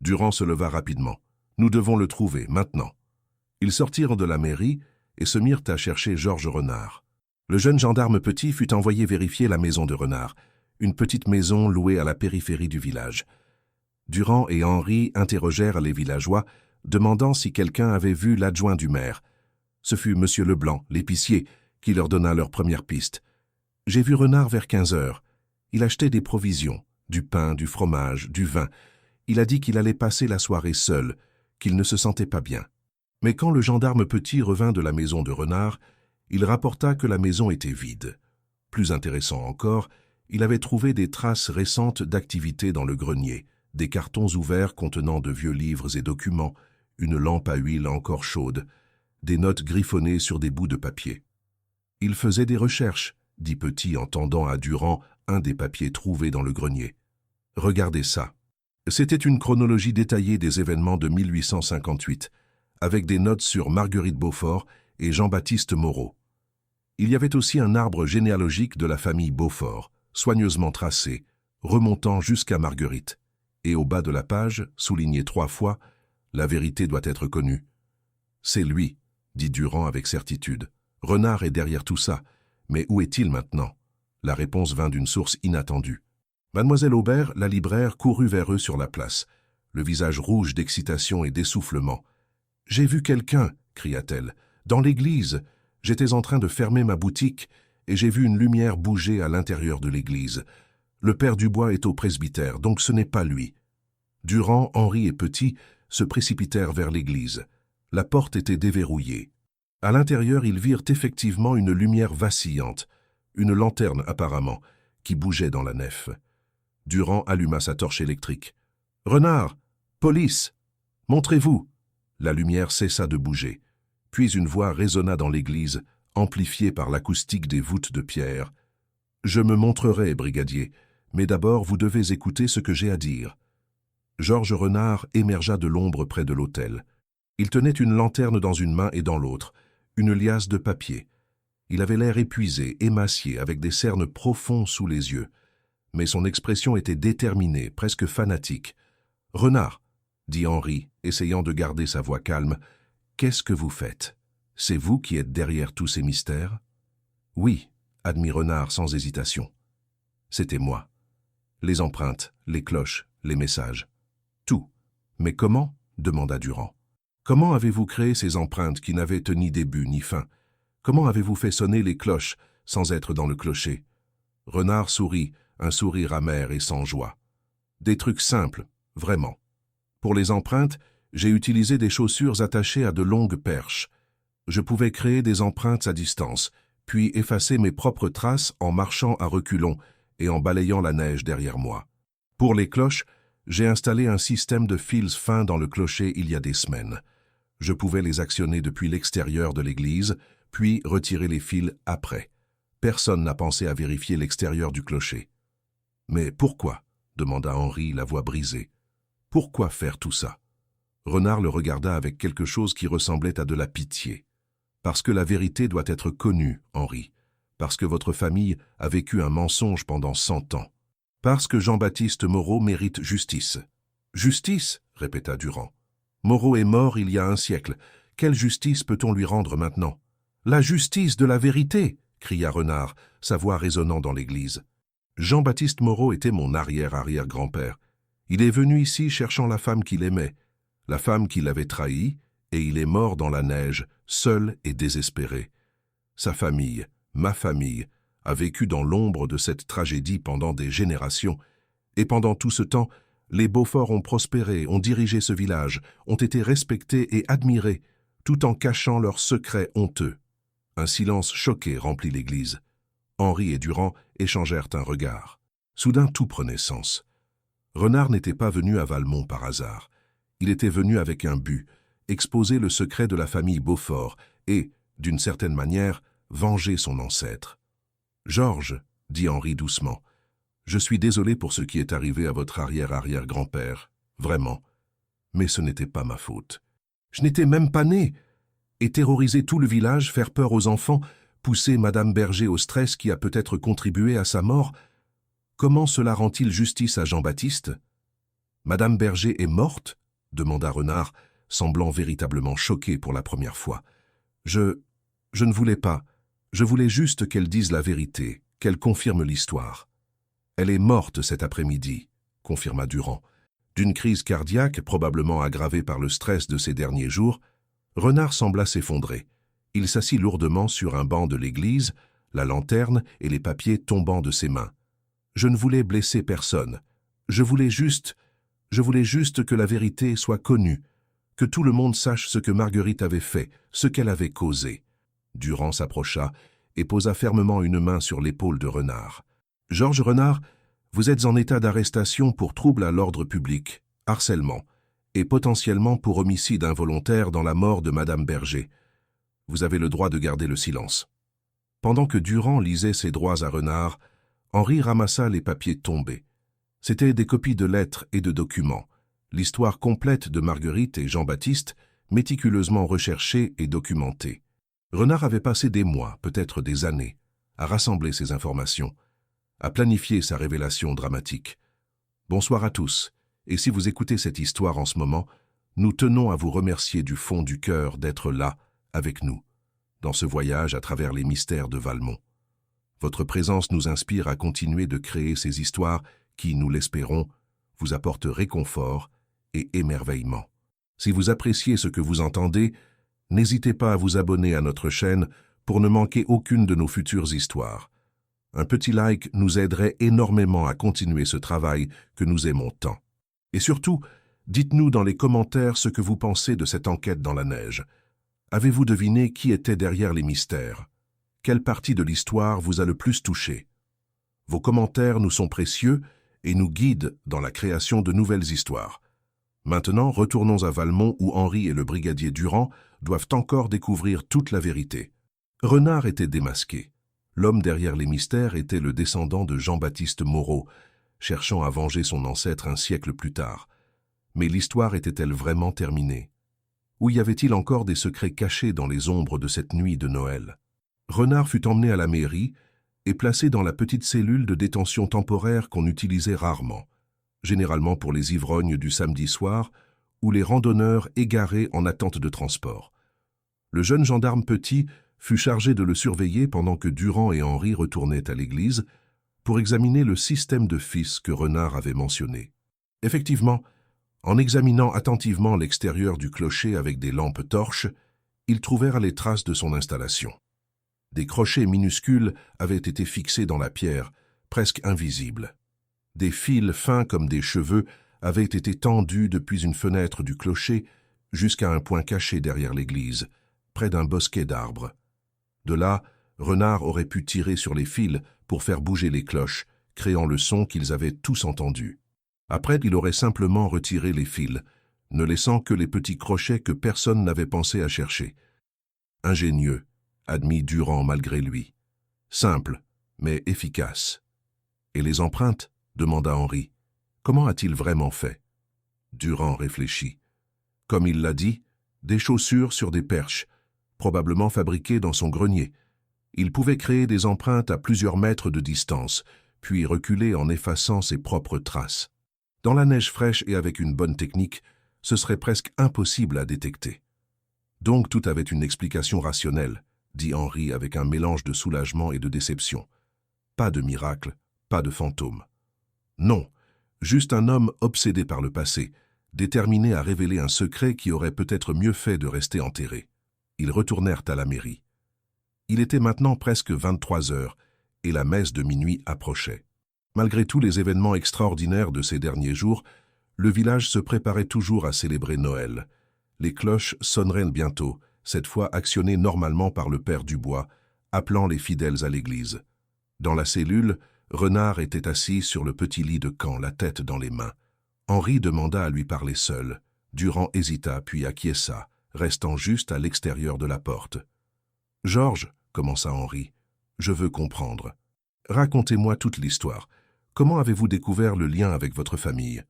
Durand se leva rapidement. « Nous devons le trouver, maintenant. » Ils sortirent de la mairie et se mirent à chercher Georges Renard. Le jeune gendarme Petit fut envoyé vérifier la maison de Renard, une petite maison louée à la périphérie du village. Durand et Henri interrogèrent les villageois, demandant si quelqu'un avait vu l'adjoint du maire. Ce fut M. Leblanc, l'épicier, qui leur donna leur première piste. « J'ai vu Renard vers 15 heures. Il achetait des provisions, du pain, du fromage, du vin. Il a dit qu'il allait passer la soirée seul, qu'il ne se sentait pas bien. » Mais quand le gendarme Petit revint de la maison de Renard, il rapporta que la maison était vide. Plus intéressant encore, il avait trouvé des traces récentes d'activité dans le grenier, des cartons ouverts contenant de vieux livres et documents, une lampe à huile encore chaude, des notes griffonnées sur des bouts de papier. « Il faisait des recherches », dit Petit en tendant à Durand un des papiers trouvés dans le grenier. « Regardez ça. » C'était une chronologie détaillée des événements de 1858, avec des notes sur Marguerite Beaufort et Jean-Baptiste Moreau. Il y avait aussi un arbre généalogique de la famille Beaufort, soigneusement tracé, remontant jusqu'à Marguerite. Et au bas de la page, souligné 3 fois, « La vérité doit être connue. » « C'est lui, » dit Durand avec certitude. « Renard est derrière tout ça. Mais où est-il maintenant ?» La réponse vint d'une source inattendue. Mademoiselle Aubert, la libraire, courut vers eux sur la place, le visage rouge d'excitation et d'essoufflement. « J'ai vu quelqu'un !» cria-t-elle. « Dans l'église. J'étais en train de fermer ma boutique et j'ai vu une lumière bouger à l'intérieur de l'église. Le père Dubois est au presbytère, donc ce n'est pas lui. » Durand, Henri et Petit se précipitèrent vers l'église. La porte était déverrouillée. À l'intérieur, ils virent effectivement une lumière vacillante, une lanterne apparemment, qui bougeait dans la nef. Durand alluma sa torche électrique. « Renard! Police! Montrez-vous !» La lumière cessa de bouger. Puis une voix résonna dans l'église, amplifiée par l'acoustique des voûtes de pierre. « Je me montrerai, brigadier, mais d'abord vous devez écouter ce que j'ai à dire. » Georges Renard émergea de l'ombre près de l'autel. Il tenait une lanterne dans une main et dans l'autre, une liasse de papier. Il avait l'air épuisé, émacié, avec des cernes profonds sous les yeux. Mais son expression était déterminée, presque fanatique. « Renard, » dit Henri, essayant de garder sa voix calme, « qu'est-ce que vous faites? C'est vous qui êtes derrière tous ces mystères ?»« Oui, » admit Renard sans hésitation. « C'était moi. Les empreintes, les cloches, les messages. Tout. Mais comment ?» demanda Durand. « Comment avez-vous créé ces empreintes qui n'avaient ni début ni fin? Comment avez-vous fait sonner les cloches sans être dans le clocher ?» Renard sourit, un sourire amer et sans joie. « Des trucs simples, vraiment. Pour les empreintes, j'ai utilisé des chaussures attachées à de longues perches. Je pouvais créer des empreintes à distance, puis effacer mes propres traces en marchant à reculons et en balayant la neige derrière moi. Pour les cloches, j'ai installé un système de fils fins dans le clocher il y a des semaines. Je pouvais les actionner depuis l'extérieur de l'église, puis retirer les fils après. Personne n'a pensé à vérifier l'extérieur du clocher. »« Mais pourquoi ?» demanda Henri, la voix brisée. « Pourquoi faire tout ça ?» Renard le regarda avec quelque chose qui ressemblait à de la pitié. « Parce que la vérité doit être connue, Henri. Parce que votre famille a vécu un mensonge pendant 100 ans. Parce que Jean-Baptiste Moreau mérite justice. »« Justice ?» répéta Durand. « Moreau est mort il y a un siècle. Quelle justice peut-on lui rendre maintenant ?»« La justice de la vérité !» cria Renard, sa voix résonnant dans l'église. « Jean-Baptiste Moreau était mon arrière-arrière-grand-père. Il est venu ici cherchant la femme qu'il aimait, la femme qui l'avait trahi, et il est mort dans la neige, seul et désespéré. Sa famille, ma famille, a vécu dans l'ombre de cette tragédie pendant des générations, et pendant tout ce temps, les Beaufort ont prospéré, ont dirigé ce village, ont été respectés et admirés, tout en cachant leurs secrets honteux. » Un silence choqué remplit l'église. Henri et Durand échangèrent un regard. Soudain, tout prenait sens. Renard n'était pas venu à Valmont par hasard. Il était venu avec un but, exposer le secret de la famille Beaufort et, d'une certaine manière, venger son ancêtre. « Georges, » dit Henri doucement, « je suis désolé pour ce qui est arrivé à votre arrière-arrière-grand-père, vraiment. Mais ce n'était pas ma faute. Je n'étais même pas né. Et terroriser tout le village, faire peur aux enfants, pousser Madame Berger au stress qui a peut-être contribué à sa mort, comment cela rend-il justice à Jean-Baptiste ? Madame Berger est morte ?» demanda Renard, semblant véritablement choqué pour la première fois. Je ne voulais pas. Je voulais juste qu'elle dise la vérité, qu'elle confirme l'histoire. »« Elle est morte cet après-midi, » confirma Durand. D'une crise cardiaque, probablement aggravée par le stress de ces derniers jours, Renard sembla s'effondrer. Il s'assit lourdement sur un banc de l'église, la lanterne et les papiers tombant de ses mains. « Je ne voulais blesser personne. Je voulais juste que la vérité soit connue, que tout le monde sache ce que Marguerite avait fait, ce qu'elle avait causé. » Durand s'approcha et posa fermement une main sur l'épaule de Renard. « Georges Renard, vous êtes en état d'arrestation pour trouble à l'ordre public, harcèlement, et potentiellement pour homicide involontaire dans la mort de Madame Berger. Vous avez le droit de garder le silence. » Pendant que Durand lisait ses droits à Renard, Henri ramassa les papiers tombés. C'étaient des copies de lettres et de documents, l'histoire complète de Marguerite et Jean-Baptiste, méticuleusement recherchée et documentée. Renard avait passé des mois, peut-être des années, à rassembler ces informations, à planifier sa révélation dramatique. Bonsoir à tous, et si vous écoutez cette histoire en ce moment, nous tenons à vous remercier du fond du cœur d'être là, avec nous, dans ce voyage à travers les mystères de Valmont. Votre présence nous inspire à continuer de créer ces histoires qui, nous l'espérons, vous apportent réconfort et émerveillement. Si vous appréciez ce que vous entendez, n'hésitez pas à vous abonner à notre chaîne pour ne manquer aucune de nos futures histoires. Un petit like nous aiderait énormément à continuer ce travail que nous aimons tant. Et surtout, dites-nous dans les commentaires ce que vous pensez de cette enquête dans la neige. Avez-vous deviné qui était derrière les mystères? Quelle partie de l'histoire vous a le plus touché? Vos commentaires nous sont précieux et nous guident dans la création de nouvelles histoires. Maintenant, retournons à Valmont où Henri et le brigadier Durand doivent encore découvrir toute la vérité. Renard était démasqué. L'homme derrière les mystères était le descendant de Jean-Baptiste Moreau, cherchant à venger son ancêtre un siècle plus tard. Mais l'histoire était-elle vraiment terminée? Ou y avait-il encore des secrets cachés dans les ombres de cette nuit de Noël? Renard fut emmené à la mairie et placé dans la petite cellule de détention temporaire qu'on utilisait rarement, généralement pour les ivrognes du samedi soir ou les randonneurs égarés en attente de transport. Le jeune gendarme Petit fut chargé de le surveiller pendant que Durand et Henri retournaient à l'église pour examiner le système de fils que Renard avait mentionné. Effectivement, en examinant attentivement l'extérieur du clocher avec des lampes torches, ils trouvèrent les traces de son installation. Des crochets minuscules avaient été fixés dans la pierre, presque invisibles. Des fils fins comme des cheveux avaient été tendus depuis une fenêtre du clocher jusqu'à un point caché derrière l'église, près d'un bosquet d'arbres. De là, Renard aurait pu tirer sur les fils pour faire bouger les cloches, créant le son qu'ils avaient tous entendu. Après, il aurait simplement retiré les fils, ne laissant que les petits crochets que personne n'avait pensé à chercher. Ingénieux, admit Durand malgré lui. Simple, mais efficace. Et les empreintes? Demanda Henri. Comment a-t-il vraiment fait? Durand réfléchit. Comme il l'a dit, des chaussures sur des perches, probablement fabriquées dans son grenier. Il pouvait créer des empreintes à plusieurs mètres de distance, puis reculer en effaçant ses propres traces. Dans la neige fraîche et avec une bonne technique, ce serait presque impossible à détecter. Donc tout avait une explication rationnelle, dit Henri avec un mélange de soulagement et de déception. Pas de miracle, pas de fantôme. Non, juste un homme obsédé par le passé, déterminé à révéler un secret qui aurait peut-être mieux fait de rester enterré. Ils retournèrent à la mairie. Il était maintenant presque 23 heures et la messe de minuit approchait. Malgré tous les événements extraordinaires de ces derniers jours, le village se préparait toujours à célébrer Noël. Les cloches sonneraient bientôt, cette fois actionnées normalement par le père Dubois, appelant les fidèles à l'église. Dans la cellule, Renard était assis sur le petit lit de camp, la tête dans les mains. Henri demanda à lui parler seul. Durand hésita puis acquiesça, restant juste à l'extérieur de la porte. « Georges, » commença Henri, « je veux comprendre. Racontez-moi toute l'histoire. Comment avez-vous découvert le lien avec votre famille ?»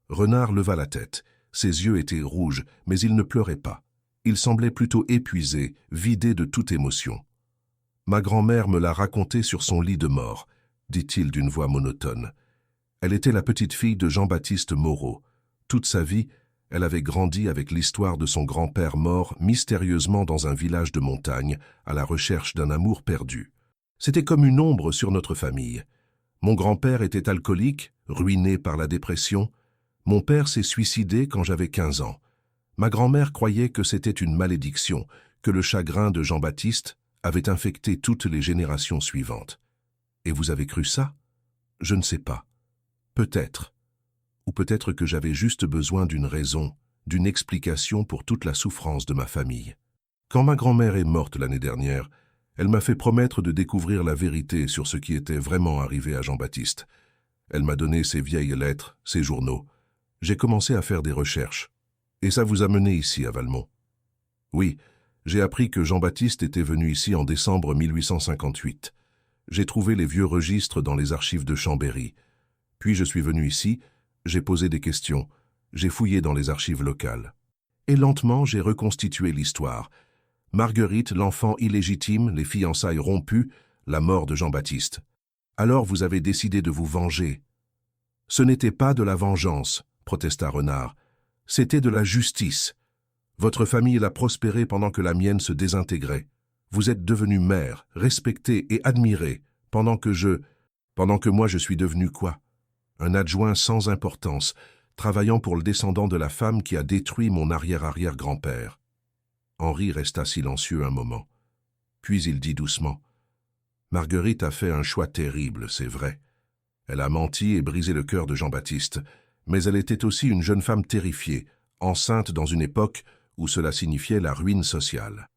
Renard leva la tête. Ses yeux étaient rouges, mais il ne pleurait pas. Il semblait plutôt épuisé, vidé de toute émotion. « Ma grand-mère me l'a raconté sur son lit de mort, » dit-il d'une voix monotone. Elle était la petite fille de Jean-Baptiste Moreau, Toute sa vie, elle avait grandi avec l'histoire de son grand-père mort mystérieusement dans un village de montagne, à la recherche d'un amour perdu. C'était comme une ombre sur notre famille. Mon grand-père était alcoolique, ruiné par la dépression. Mon père s'est suicidé quand j'avais 15 ans. Ma grand-mère croyait que c'était une malédiction, que le chagrin de Jean-Baptiste avait infecté toutes les générations suivantes. Et vous avez cru ça? Je ne sais pas. Peut-être. Ou peut-être que j'avais juste besoin d'une raison, d'une explication pour toute la souffrance de ma famille. Quand ma grand-mère est morte l'année dernière, elle m'a fait promettre de découvrir la vérité sur ce qui était vraiment arrivé à Jean-Baptiste. Elle m'a donné ses vieilles lettres, ses journaux. J'ai commencé à faire des recherches. Et ça vous a mené ici, à Valmont. Oui, j'ai appris que Jean-Baptiste était venu ici en décembre 1858. J'ai trouvé les vieux registres dans les archives de Chambéry. Puis je suis venu ici, j'ai posé des questions, j'ai fouillé dans les archives locales. Et lentement, j'ai reconstitué l'histoire. Marguerite, l'enfant illégitime, les fiançailles rompues, la mort de Jean-Baptiste. Alors vous avez décidé de vous venger. Ce n'était pas de la vengeance, protesta Renard. C'était de la justice. Votre famille a prospéré pendant que la mienne se désintégrait. Vous êtes devenu mère, respecté et admiré, pendant que moi je suis devenu quoi? Un adjoint sans importance, travaillant pour le descendant de la femme qui a détruit mon arrière-arrière-grand-père. Henri resta silencieux un moment. Puis il dit doucement, « Marguerite a fait un choix terrible, c'est vrai. Elle a menti et brisé le cœur de Jean-Baptiste, mais elle était aussi une jeune femme terrifiée, enceinte dans une époque où cela signifiait la ruine sociale.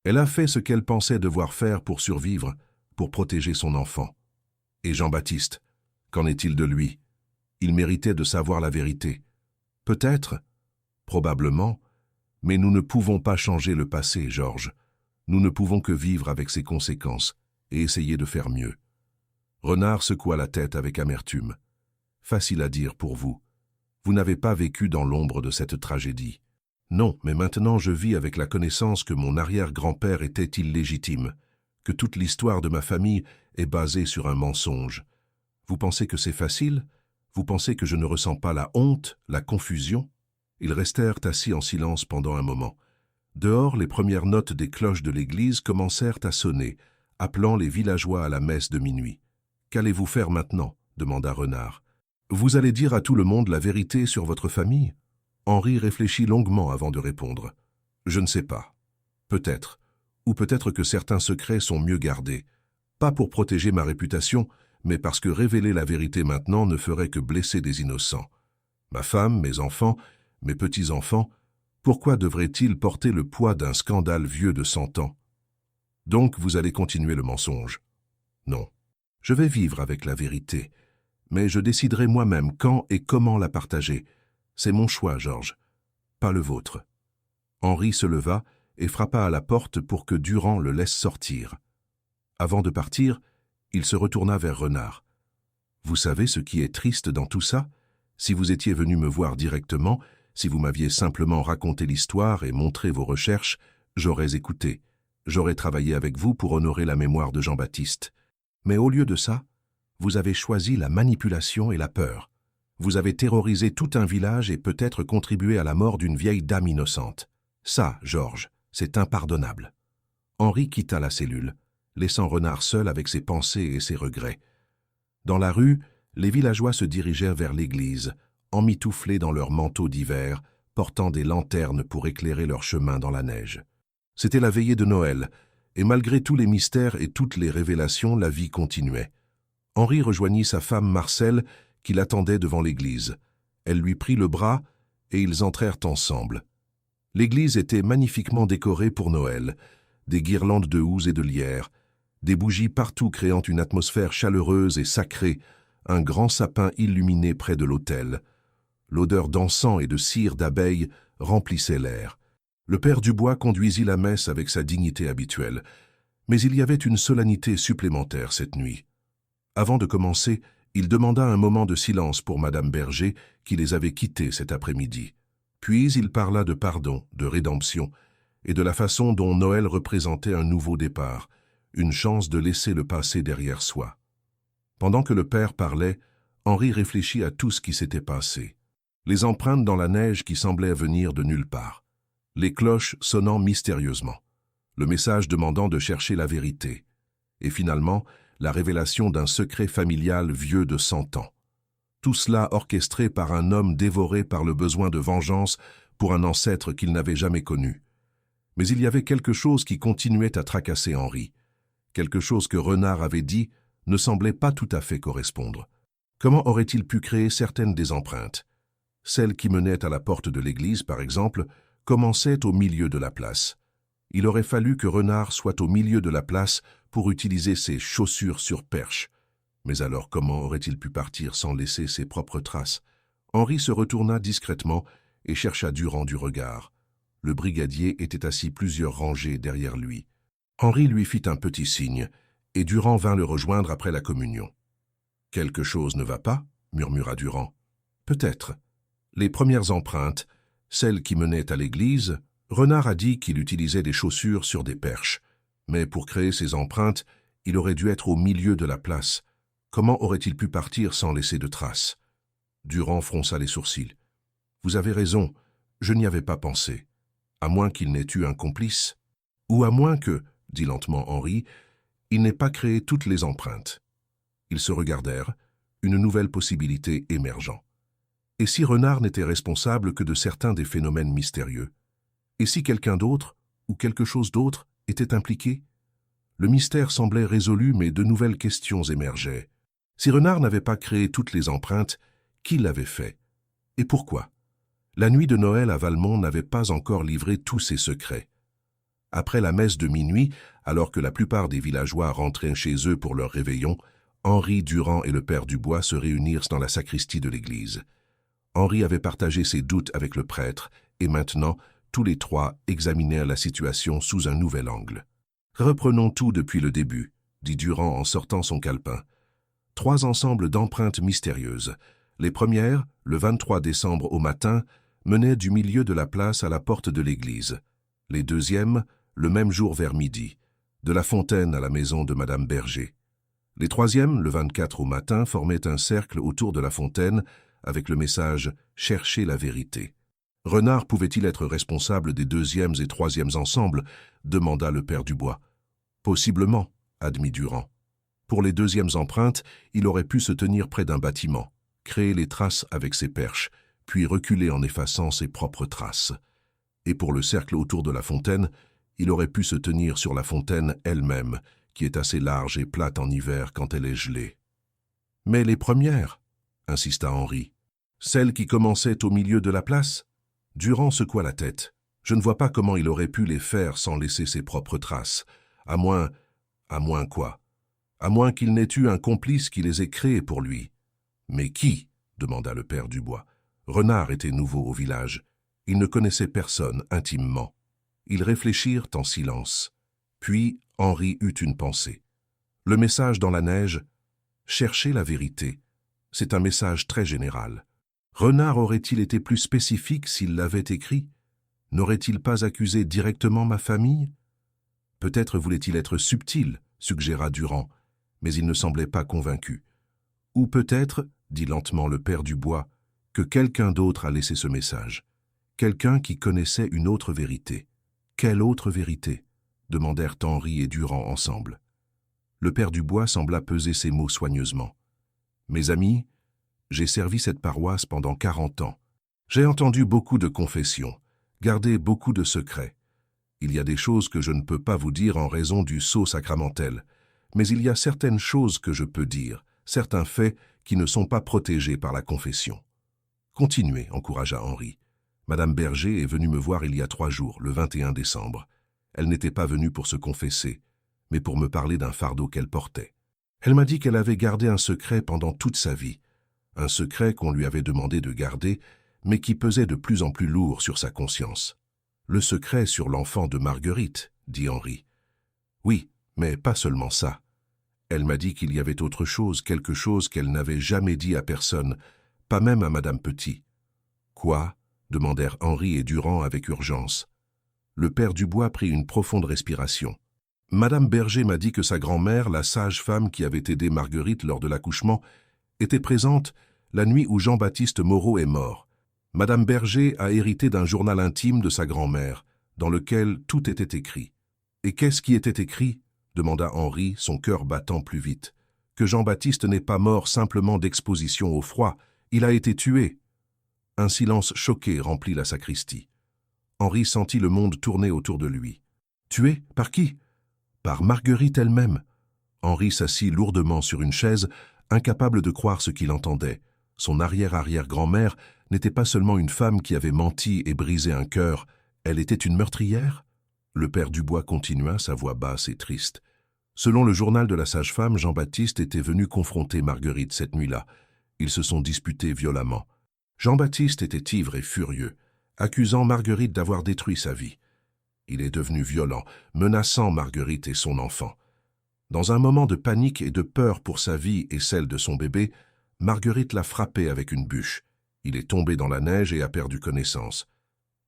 Elle a fait ce qu'elle pensait devoir faire pour survivre, pour protéger son enfant. Et Jean-Baptiste, qu'en est-il de lui? Il méritait de savoir la vérité. Peut-être, probablement, mais nous ne pouvons pas changer le passé, Georges. Nous ne pouvons que vivre avec ses conséquences et essayer de faire mieux. » Renard secoua la tête avec amertume. « Facile à dire pour vous. Vous n'avez pas vécu dans l'ombre de cette tragédie. Non, mais maintenant je vis avec la connaissance que mon arrière-grand-père était illégitime, que toute l'histoire de ma famille est basée sur un mensonge. Vous pensez que c'est facile? Vous pensez que je ne ressens pas la honte, la confusion? » Ils restèrent assis en silence pendant un moment. Dehors, les premières notes des cloches de l'église commencèrent à sonner, appelant les villageois à la messe de minuit. « Qu'allez-vous faire maintenant » demanda Renard. « Vous allez dire à tout le monde la vérité sur votre famille ?» Henri réfléchit longuement avant de répondre. « Je ne sais pas. Peut-être. Ou peut-être que certains secrets sont mieux gardés. Pas pour protéger ma réputation, mais parce que révéler la vérité maintenant ne ferait que blesser des innocents. Ma femme, mes enfants, mes petits-enfants, pourquoi devraient-ils porter le poids d'un scandale vieux de 100 ans? Donc vous allez continuer le mensonge. Non. Je vais vivre avec la vérité, mais je déciderai moi-même quand et comment la partager. C'est mon choix, Georges, pas le vôtre. » Henri se leva et frappa à la porte pour que Durand le laisse sortir. Avant de partir, il se retourna vers Renard. « Vous savez ce qui est triste dans tout ça? Si vous étiez venu me voir directement, si vous m'aviez simplement raconté l'histoire et montré vos recherches, j'aurais écouté. J'aurais travaillé avec vous pour honorer la mémoire de Jean-Baptiste. Mais au lieu de ça, vous avez choisi la manipulation et la peur. Vous avez terrorisé tout un village et peut-être contribué à la mort d'une vieille dame innocente. Ça, Georges, c'est impardonnable. » Henri quitta la cellule, laissant Renard seul avec ses pensées et ses regrets. Dans la rue, les villageois se dirigèrent vers l'église, emmitouflés dans leurs manteaux d'hiver, portant des lanternes pour éclairer leur chemin dans la neige. C'était la veillée de Noël, et malgré tous les mystères et toutes les révélations, la vie continuait. Henri rejoignit sa femme Marcelle, qui l'attendait devant l'église. Elle lui prit le bras, et ils entrèrent ensemble. L'église était magnifiquement décorée pour Noël, des guirlandes de houx et de lierre, des bougies partout créant une atmosphère chaleureuse et sacrée, un grand sapin illuminé près de l'autel. L'odeur d'encens et de cire d'abeilles remplissait l'air. Le père Dubois conduisit la messe avec sa dignité habituelle, mais il y avait une solennité supplémentaire cette nuit. Avant de commencer, il demanda un moment de silence pour Madame Berger, qui les avait quittés cet après-midi. Puis il parla de pardon, de rédemption, et de la façon dont Noël représentait un nouveau départ, une chance de laisser le passé derrière soi. Pendant que le père parlait, Henri réfléchit à tout ce qui s'était passé. Les empreintes dans la neige qui semblaient venir de nulle part. Les cloches sonnant mystérieusement. Le message demandant de chercher la vérité. Et finalement, la révélation d'un secret familial vieux de 100 ans. Tout cela orchestré par un homme dévoré par le besoin de vengeance pour un ancêtre qu'il n'avait jamais connu. Mais il y avait quelque chose qui continuait à tracasser Henri. Quelque chose que Renard avait dit ne semblait pas tout à fait correspondre. Comment aurait-il pu créer certaines des empreintes? Celle qui menait à la porte de l'église, par exemple, commençait au milieu de la place. Il aurait fallu que Renard soit au milieu de la place pour utiliser ses chaussures sur perche. Mais alors comment aurait-il pu partir sans laisser ses propres traces? Henri se retourna discrètement et chercha Durand du regard. Le brigadier était assis plusieurs rangées derrière lui. Henri lui fit un petit signe, et Durand vint le rejoindre après la communion. « Quelque chose ne va pas » murmura Durand. « Peut-être. Les premières empreintes, celles qui menaient à l'église, Renard a dit qu'il utilisait des chaussures sur des perches. Mais pour créer ces empreintes, il aurait dû être au milieu de la place. Comment aurait-il pu partir sans laisser de traces? » Durand fronça les sourcils. « Vous avez raison, je n'y avais pas pensé. À moins qu'il n'ait eu un complice. Ou à moins que, dit lentement Henri, il n'ait pas créé toutes les empreintes. » Ils se regardèrent, une nouvelle possibilité émergeant. Et si Renard n'était responsable que de certains des phénomènes mystérieux? Et si quelqu'un d'autre, ou quelque chose d'autre, était impliqué? Le mystère semblait résolu, mais de nouvelles questions émergeaient. Si Renard n'avait pas créé toutes les empreintes, qui l'avait fait? Et pourquoi? La nuit de Noël à Valmont n'avait pas encore livré tous ses secrets. Après la messe de minuit, alors que la plupart des villageois rentraient chez eux pour leur réveillon, Henri, Durand et le père Dubois se réunirent dans la sacristie de l'église. Henri avait partagé ses doutes avec le prêtre, et maintenant, tous les trois examinèrent la situation sous un nouvel angle. « Reprenons tout depuis le début, » dit Durand en sortant son calepin. 3 ensembles d'empreintes mystérieuses. Les premières, le 23 décembre au matin, menaient du milieu de la place à la porte de l'église. Les deuxièmes, le même jour vers midi, de la fontaine à la maison de Madame Berger. Les troisièmes, le 24 au matin, formaient un cercle autour de la fontaine avec le message « Cherchez la vérité ». Renard pouvait-il être responsable des deuxièmes et troisièmes ensembles? Demanda le père Dubois. Possiblement, admit Durand. Pour les deuxièmes empreintes, il aurait pu se tenir près d'un bâtiment, créer les traces avec ses perches, puis reculer en effaçant ses propres traces. Et pour le cercle autour de la fontaine, il aurait pu se tenir sur la fontaine elle-même, qui est assez large et plate en hiver quand elle est gelée. « Mais les premières » insista Henri. « Celles qui commençaient au milieu de la place ?» Durand secoua la tête. « Je ne vois pas comment il aurait pu les faire sans laisser ses propres traces. À moins... À moins quoi? À moins qu'il n'ait eu un complice qui les ait créées pour lui. »« Mais qui ?» demanda le père Dubois. Renard était nouveau au village. Il ne connaissait personne intimement. Ils réfléchirent en silence. Puis Henri eut une pensée. Le message dans la neige, « Cherchez la vérité », c'est un message très général. Renard aurait-il été plus spécifique s'il l'avait écrit? N'aurait-il pas accusé directement ma famille? Peut-être voulait-il être subtil, suggéra Durand, mais il ne semblait pas convaincu. Ou peut-être, dit lentement le père Dubois, que quelqu'un d'autre a laissé ce message. Quelqu'un qui connaissait une autre vérité. Quelle autre vérité? Demandèrent Henri et Durand ensemble. Le père Dubois sembla peser ses mots soigneusement. Mes amis, j'ai servi cette paroisse pendant 40 ans. J'ai entendu beaucoup de confessions, gardé beaucoup de secrets. Il y a des choses que je ne peux pas vous dire en raison du sceau sacramentel, mais il y a certaines choses que je peux dire, certains faits qui ne sont pas protégés par la confession. Continuez, encouragea Henri. Madame Berger est venue me voir il y a 3 jours, le 21 décembre. Elle n'était pas venue pour se confesser, mais pour me parler d'un fardeau qu'elle portait. Elle m'a dit qu'elle avait gardé un secret pendant toute sa vie, un secret qu'on lui avait demandé de garder, mais qui pesait de plus en plus lourd sur sa conscience. Le secret sur l'enfant de Marguerite, dit Henri. Oui, mais pas seulement ça. Elle m'a dit qu'il y avait autre chose, quelque chose qu'elle n'avait jamais dit à personne, pas même à Madame Petit. Quoi? Demandèrent Henri et Durand avec urgence. Le père Dubois prit une profonde respiration. Madame Berger m'a dit que sa grand-mère, la sage-femme qui avait aidé Marguerite lors de l'accouchement, était présente la nuit où Jean-Baptiste Moreau est mort. Madame Berger a hérité d'un journal intime de sa grand-mère, dans lequel tout était écrit. « Et qu'est-ce qui était écrit » demanda Henri, son cœur battant plus vite. « Que Jean-Baptiste n'est pas mort simplement d'exposition au froid, il a été tué. » Un silence choqué remplit la sacristie. Henri sentit le monde tourner autour de lui. « Tué? Par qui ?»« Par Marguerite elle-même. » Henri s'assit lourdement sur une chaise, incapable de croire ce qu'il entendait. Son arrière-arrière-grand-mère n'était pas seulement une femme qui avait menti et brisé un cœur, elle était une meurtrière? Le père Dubois continua, sa voix basse et triste. Selon le journal de la sage-femme, Jean-Baptiste était venu confronter Marguerite cette nuit-là. Ils se sont disputés violemment. Jean-Baptiste était ivre et furieux, accusant Marguerite d'avoir détruit sa vie. Il est devenu violent, menaçant Marguerite et son enfant. Dans un moment de panique et de peur pour sa vie et celle de son bébé, Marguerite l'a frappé avec une bûche. Il est tombé dans la neige et a perdu connaissance.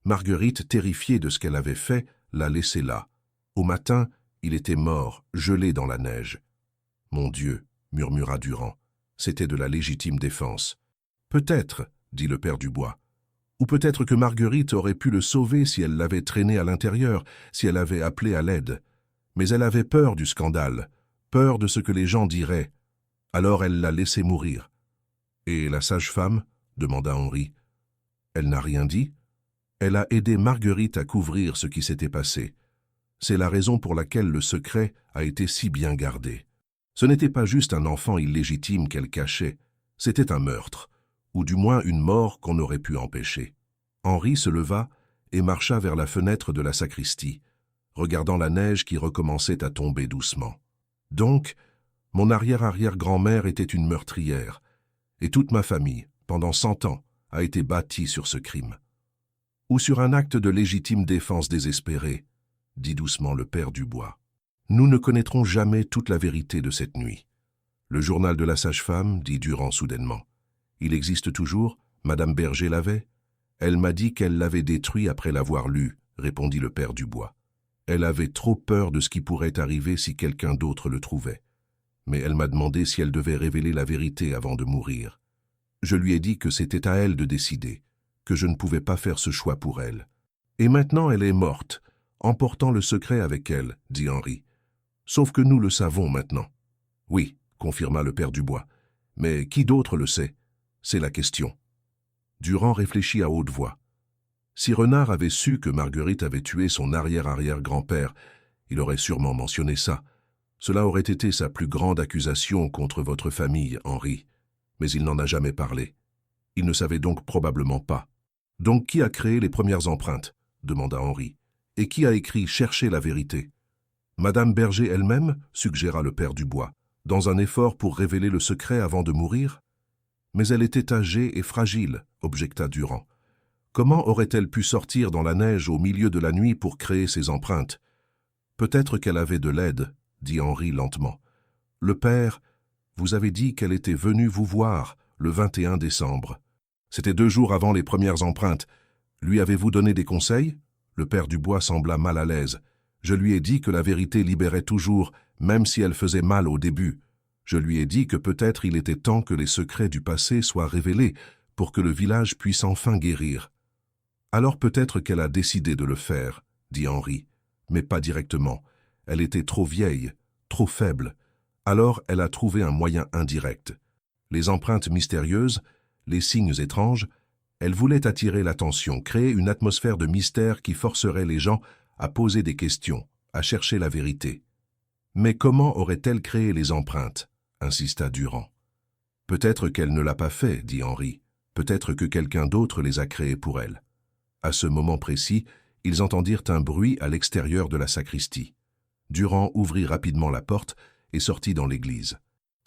Marguerite, terrifiée de ce qu'elle avait fait, l'a laissé là. Au matin, il était mort, gelé dans la neige. « Mon Dieu !» murmura Durand. C'était de la légitime défense. « Peut-être, » dit le père Dubois. « Ou peut-être que Marguerite aurait pu le sauver si elle l'avait traîné à l'intérieur, si elle avait appelé à l'aide. Mais elle avait peur du scandale, peur de ce que les gens diraient. Alors elle l'a laissé mourir. »« Et la sage-femme » demanda Henri. « Elle n'a rien dit. Elle a aidé Marguerite à couvrir ce qui s'était passé. C'est la raison pour laquelle le secret a été si bien gardé. Ce n'était pas juste un enfant illégitime qu'elle cachait, c'était un meurtre, ou du moins une mort qu'on aurait pu empêcher. » Henri se leva et marcha vers la fenêtre de la sacristie, regardant la neige qui recommençait à tomber doucement. « Donc, mon arrière-arrière-grand-mère était une meurtrière, et toute ma famille, pendant 100 ans, a été bâtie sur ce crime. Ou sur un acte de légitime défense désespérée, dit doucement le père Dubois. Nous ne connaîtrons jamais toute la vérité de cette nuit. Le journal de la sage-femme, dit Durand soudainement. Il existe toujours, Madame Berger l'avait. Elle m'a dit qu'elle l'avait détruit après l'avoir lu, répondit le père Dubois. Elle avait trop peur de ce qui pourrait arriver si quelqu'un d'autre le trouvait. Mais elle m'a demandé si elle devait révéler la vérité avant de mourir. Je lui ai dit que c'était à elle de décider, que je ne pouvais pas faire ce choix pour elle. Et maintenant elle est morte, emportant le secret avec elle, dit Henri. Sauf que nous le savons maintenant. Oui, confirma le père Dubois. Mais qui d'autre le sait? C'est la question. Durand réfléchit à haute voix. Si Renard avait su que Marguerite avait tué son arrière-arrière-grand-père, il aurait sûrement mentionné ça. Cela aurait été sa plus grande accusation contre votre famille, Henri. Mais il n'en a jamais parlé. Il ne savait donc probablement pas. Donc qui a créé les premières empreintes? Demanda Henri. Et qui a écrit « Cherchez la vérité » ? Madame Berger elle-même, suggéra le père Dubois, dans un effort pour révéler le secret avant de mourir? Mais elle était âgée et fragile, objecta Durand. Comment aurait-elle pu sortir dans la neige au milieu de la nuit pour créer ces empreintes? Peut-être qu'elle avait de l'aide, dit Henri lentement. Le père, vous avez dit qu'elle était venue vous voir le 21 décembre. C'était 2 jours avant les premières empreintes. Lui avez-vous donné des conseils? Le père Dubois sembla mal à l'aise. Je lui ai dit que la vérité libérait toujours, même si elle faisait mal au début. Je lui ai dit que peut-être il était temps que les secrets du passé soient révélés pour que le village puisse enfin guérir. Alors peut-être qu'elle a décidé de le faire, dit Henri, mais pas directement. Elle était trop vieille, trop faible. Alors elle a trouvé un moyen indirect. Les empreintes mystérieuses, les signes étranges, elle voulait attirer l'attention, créer une atmosphère de mystère qui forcerait les gens à poser des questions, à chercher la vérité. Mais comment aurait-elle créé les empreintes? Insista Durand. Peut-être qu'elle ne l'a pas fait, dit Henri. Peut-être que quelqu'un d'autre les a créées pour elle. À ce moment précis, ils entendirent un bruit à l'extérieur de la sacristie. Durand ouvrit rapidement la porte et sortit dans l'église.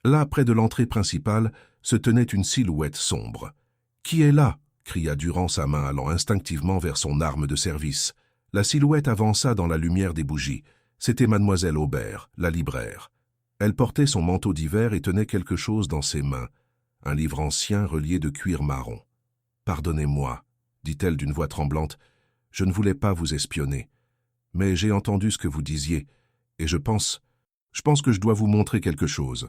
Là, près de l'entrée principale, se tenait une silhouette sombre. « Qui est là ?» cria Durand, sa main allant instinctivement vers son arme de service. La silhouette avança dans la lumière des bougies. C'était mademoiselle Aubert, la libraire. Elle portait son manteau d'hiver et tenait quelque chose dans ses mains, un livre ancien relié de cuir marron. « Pardonnez-moi, » dit-elle d'une voix tremblante, « je ne voulais pas vous espionner. Mais j'ai entendu ce que vous disiez, et je pense que je dois vous montrer quelque chose. »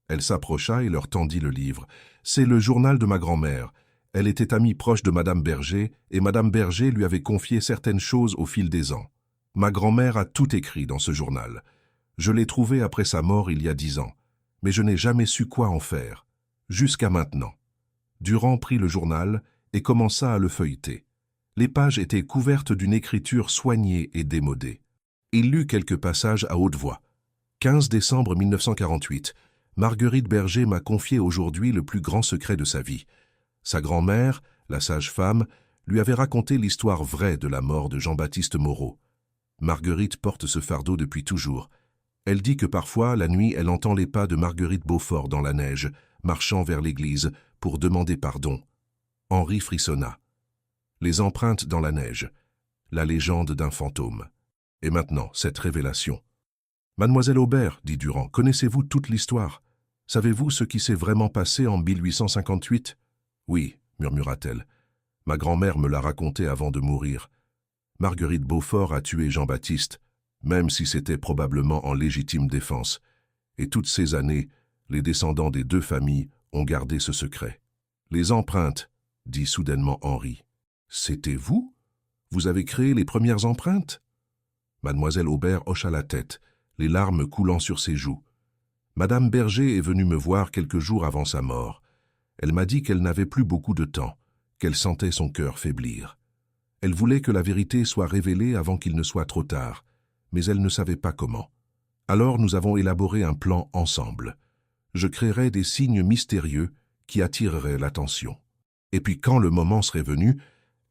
Elle s'approcha et leur tendit le livre. « C'est le journal de ma grand-mère. Elle était amie proche de Madame Berger et Madame Berger lui avait confié certaines choses au fil des ans. Ma grand-mère a tout écrit dans ce journal. Je l'ai trouvé après sa mort il y a 10 ans, mais je n'ai jamais su quoi en faire, jusqu'à maintenant. Durand prit le journal et commença à le feuilleter. Les pages étaient couvertes d'une écriture soignée et démodée. Il lut quelques passages à haute voix. 15 décembre 1948. Marguerite Berger m'a confié aujourd'hui le plus grand secret de sa vie. Sa grand-mère, la sage-femme, lui avait raconté l'histoire vraie de la mort de Jean-Baptiste Moreau. Marguerite porte ce fardeau depuis toujours. Elle dit que parfois, la nuit, elle entend les pas de Marguerite Beaufort dans la neige, marchant vers l'église pour demander pardon. Henri frissonna. Les empreintes dans la neige, la légende d'un fantôme. Et maintenant, cette révélation. Mademoiselle Aubert, dit Durand, connaissez-vous toute l'histoire? Savez-vous ce qui s'est vraiment passé en 1858? Oui, murmura-t-elle. Ma grand-mère me l'a raconté avant de mourir. Marguerite Beaufort a tué Jean-Baptiste, même si c'était probablement en légitime défense. Et toutes ces années, les descendants des deux familles ont gardé ce secret. Les empreintes, dit soudainement Henri. C'était vous? Vous avez créé les premières empreintes? Mademoiselle Aubert hocha la tête, les larmes coulant sur ses joues. Madame Berger est venue me voir quelques jours avant sa mort. Elle m'a dit qu'elle n'avait plus beaucoup de temps, qu'elle sentait son cœur faiblir. Elle voulait que la vérité soit révélée avant qu'il ne soit trop tard, mais elle ne savait pas comment. Alors nous avons élaboré un plan ensemble. Je créerais des signes mystérieux qui attireraient l'attention. Et puis quand le moment serait venu,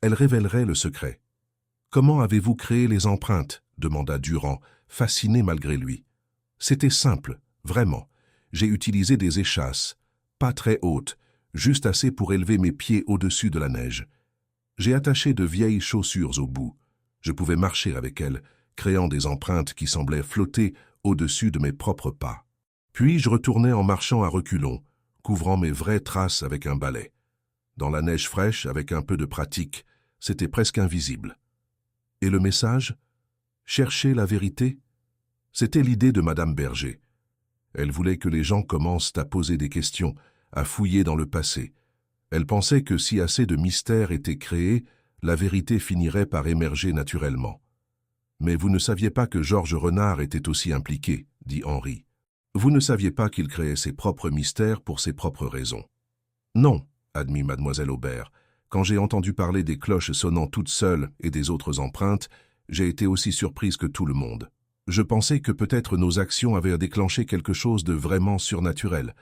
elle révélerait le secret. « Comment avez-vous créé les empreintes ?» demanda Durand, fasciné malgré lui. « C'était simple, vraiment. J'ai utilisé des échasses, pas très hautes, juste assez pour élever mes pieds au-dessus de la neige. J'ai attaché de vieilles chaussures au bout. Je pouvais marcher avec elles, créant des empreintes qui semblaient flotter au-dessus de mes propres pas. Puis je retournais en marchant à reculons, couvrant mes vraies traces avec un balai. Dans la neige fraîche, avec un peu de pratique, c'était presque invisible. Et le message? Chercher la vérité? C'était l'idée de Madame Berger. Elle voulait que les gens commencent à poser des questions, à fouiller dans le passé. Elle pensait que si assez de mystères étaient créés, la vérité finirait par émerger naturellement. Mais vous ne saviez pas que Georges Renard était aussi impliqué, dit Henri. Vous ne saviez pas qu'il créait ses propres mystères pour ses propres raisons. Non, admit mademoiselle Aubert. Quand j'ai entendu parler des cloches sonnant toutes seules et des autres empreintes, j'ai été aussi surprise que tout le monde. Je pensais que peut-être nos actions avaient déclenché quelque chose de vraiment surnaturel.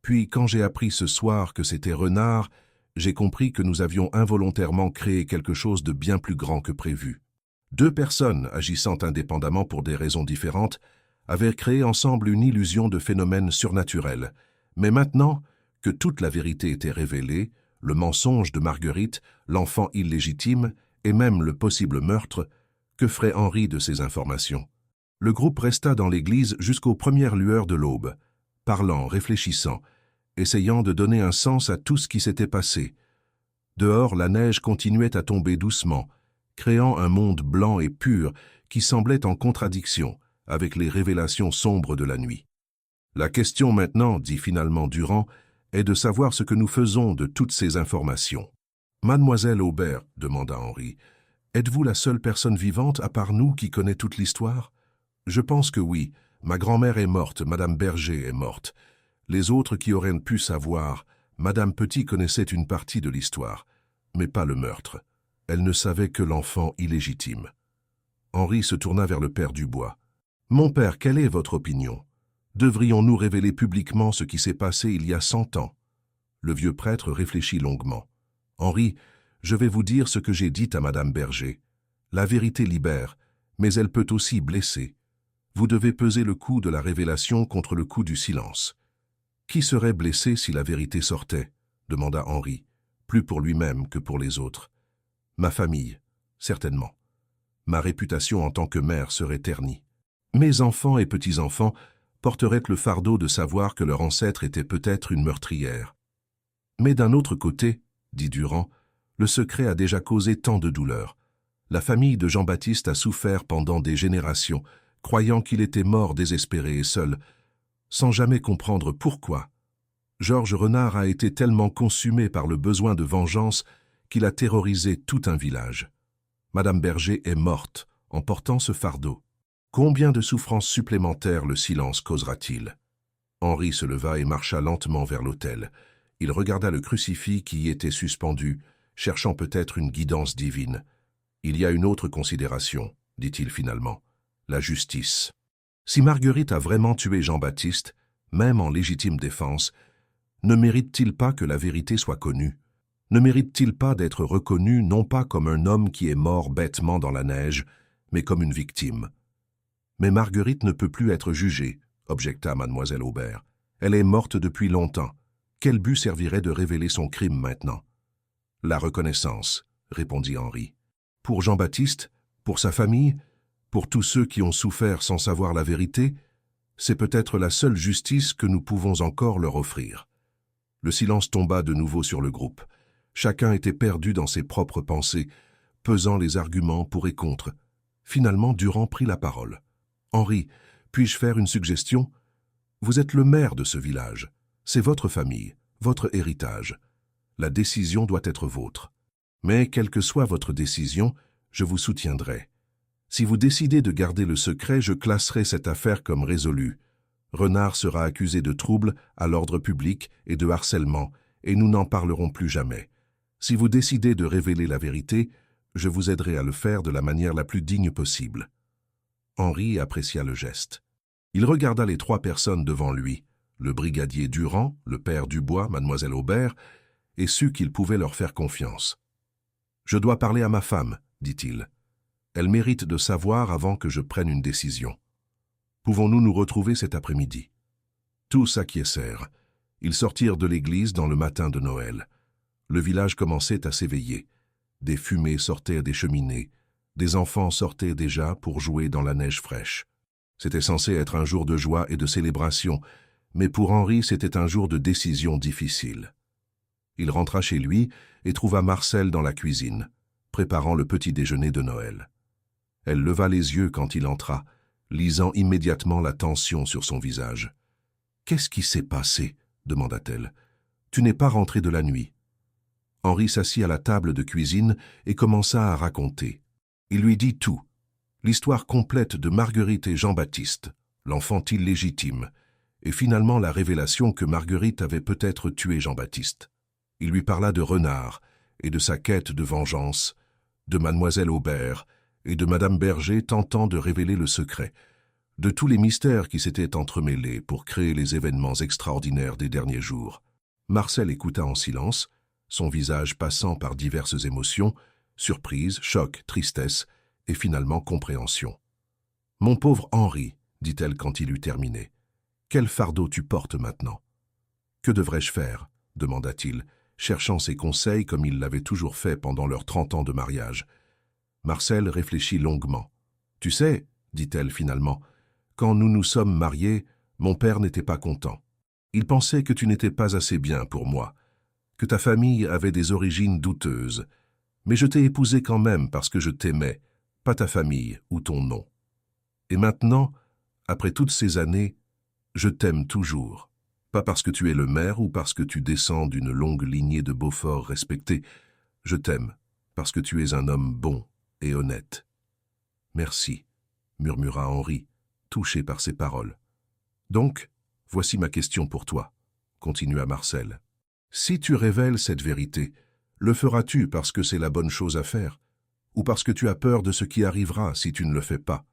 Puis, quand j'ai appris ce soir que c'était Renard, j'ai compris que nous avions involontairement créé quelque chose de bien plus grand que prévu. Deux personnes, agissant indépendamment pour des raisons différentes, avaient créé ensemble une illusion de phénomène surnaturel. Mais maintenant que toute la vérité était révélée, le mensonge de Marguerite, l'enfant illégitime et même le possible meurtre, que ferait Henri de ces informations? Le groupe resta dans l'église jusqu'aux premières lueurs de l'aube, parlant, réfléchissant, essayant de donner un sens à tout ce qui s'était passé. Dehors, la neige continuait à tomber doucement, créant un monde blanc et pur qui semblait en contradiction avec les révélations sombres de la nuit. La question maintenant, dit finalement Durand, est de savoir ce que nous faisons de toutes ces informations. Mademoiselle Aubert, demanda Henri, êtes-vous la seule personne vivante à part nous qui connaît toute l'histoire? Je pense que oui. Ma grand-mère est morte, Madame Berger est morte. Les autres qui auraient pu savoir, Madame Petit connaissait une partie de l'histoire, mais pas le meurtre. Elle ne savait que l'enfant illégitime. Henri se tourna vers le père Dubois. « Mon père, quelle est votre opinion? Devrions-nous révéler publiquement ce qui s'est passé il y a 100 ans ?» Le vieux prêtre réfléchit longuement. « Henri, je vais vous dire ce que j'ai dit à Madame Berger. La vérité libère, mais elle peut aussi blesser. Vous devez peser le coût de la révélation contre le coût du silence. » « Qui serait blessé si la vérité sortait ?» demanda Henri, plus pour lui-même que pour les autres. « Ma famille, certainement. Ma réputation en tant que mère serait ternie. Mes enfants et petits-enfants porteraient le fardeau de savoir que leur ancêtre était peut-être une meurtrière. Mais d'un autre côté, dit Durand, le secret a déjà causé tant de douleur. La famille de Jean-Baptiste a souffert pendant des générations, croyant qu'il était mort désespéré et seul, sans jamais comprendre pourquoi. Georges Renard a été tellement consumé par le besoin de vengeance qu'il a terrorisé tout un village. Madame Berger est morte en portant ce fardeau. Combien de souffrances supplémentaires le silence causera-t-il? Henri se leva et marcha lentement vers l'autel. Il regarda le crucifix qui y était suspendu, cherchant peut-être une guidance divine. Il y a une autre considération, dit-il finalement, la justice. Si Marguerite a vraiment tué Jean-Baptiste, même en légitime défense, ne mérite-t-il pas que la vérité soit connue? Ne mérite-t-il pas d'être reconnu non pas comme un homme qui est mort bêtement dans la neige, mais comme une victime? Mais Marguerite ne peut plus être jugée, objecta mademoiselle Aubert. Elle est morte depuis longtemps. Quel but servirait de révéler son crime maintenant? La reconnaissance, répondit Henri. Pour Jean-Baptiste, pour sa famille, pour tous ceux qui ont souffert sans savoir la vérité, c'est peut-être la seule justice que nous pouvons encore leur offrir. Le silence tomba de nouveau sur le groupe. Chacun était perdu dans ses propres pensées, pesant les arguments pour et contre. Finalement, Durand prit la parole. « Henri, puis-je faire une suggestion? Vous êtes le maire de ce village. C'est votre famille, votre héritage. La décision doit être vôtre. Mais quelle que soit votre décision, je vous soutiendrai. Si vous décidez de garder le secret, je classerai cette affaire comme résolue. Renard sera accusé de trouble à l'ordre public et de harcèlement, et nous n'en parlerons plus jamais. Si vous décidez de révéler la vérité, je vous aiderai à le faire de la manière la plus digne possible. » Henri apprécia le geste. Il regarda les trois personnes devant lui, le brigadier Durand, le père Dubois, mademoiselle Aubert, et sut qu'il pouvait leur faire confiance. « Je dois parler à ma femme, dit-il. Elle mérite de savoir avant que je prenne une décision. Pouvons-nous nous retrouver cet après-midi » Tous acquiescèrent. Ils sortirent de l'église dans le matin de Noël. Le village commençait à s'éveiller. Des fumées sortaient des cheminées. Des enfants sortaient déjà pour jouer dans la neige fraîche. C'était censé être un jour de joie et de célébration, mais pour Henri, c'était un jour de décision difficile. Il rentra chez lui et trouva Marcel dans la cuisine, préparant le petit déjeuner de Noël. Elle leva les yeux quand il entra, lisant immédiatement la tension sur son visage. « Qu'est-ce qui s'est passé ?» demanda-t-elle. « Tu n'es pas rentré de la nuit. » Henri s'assit à la table de cuisine et commença à raconter. Il lui dit tout, l'histoire complète de Marguerite et Jean-Baptiste, l'enfant illégitime, et finalement la révélation que Marguerite avait peut-être tué Jean-Baptiste. Il lui parla de Renard et de sa quête de vengeance, de mademoiselle Aubert et de madame Berger tentant de révéler le secret, de tous les mystères qui s'étaient entremêlés pour créer les événements extraordinaires des derniers jours. Marcel écouta en silence, son visage passant par diverses émotions, surprise, choc, tristesse et finalement compréhension. « Mon pauvre Henri, dit-elle quand il eut terminé, quel fardeau tu portes maintenant ?»« Que devrais-je faire ?» demanda-t-il, cherchant ses conseils comme il l'avait toujours fait pendant leurs 30 ans de mariage. Marcel réfléchit longuement. « Tu sais, dit-elle finalement, quand nous nous sommes mariés, mon père n'était pas content. Il pensait que tu n'étais pas assez bien pour moi, que ta famille avait des origines douteuses, mais je t'ai épousé quand même parce que je t'aimais, pas ta famille ou ton nom. Et maintenant, après toutes ces années, je t'aime toujours, pas parce que tu es le maire ou parce que tu descends d'une longue lignée de Beaufort respectés, je t'aime parce que tu es un homme bon et honnête. »« Merci, » murmura Henri, touché par ces paroles. « Donc, voici ma question pour toi, » continua Marcel. « Si tu révèles cette vérité, le feras-tu parce que c'est la bonne chose à faire, ou parce que tu as peur de ce qui arrivera si tu ne le fais pas?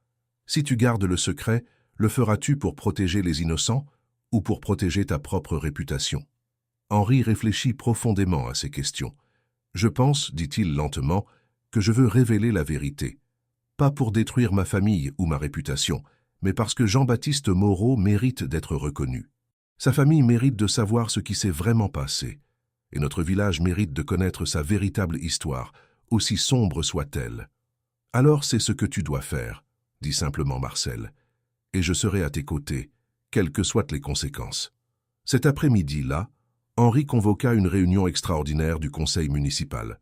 Si tu gardes le secret, le feras-tu pour protéger les innocents ou pour protéger ta propre réputation ?» Henri réfléchit profondément à ces questions. « Je pense, dit-il lentement, que je veux révéler la vérité, pas pour détruire ma famille ou ma réputation, mais parce que Jean-Baptiste Moreau mérite d'être reconnu. Sa famille mérite de savoir ce qui s'est vraiment passé, et notre village mérite de connaître sa véritable histoire, aussi sombre soit-elle. Alors c'est ce que tu dois faire, dit simplement Marcel, et je serai à tes côtés, quelles que soient les conséquences. » Cet après-midi-là, Henri convoqua une réunion extraordinaire du conseil municipal.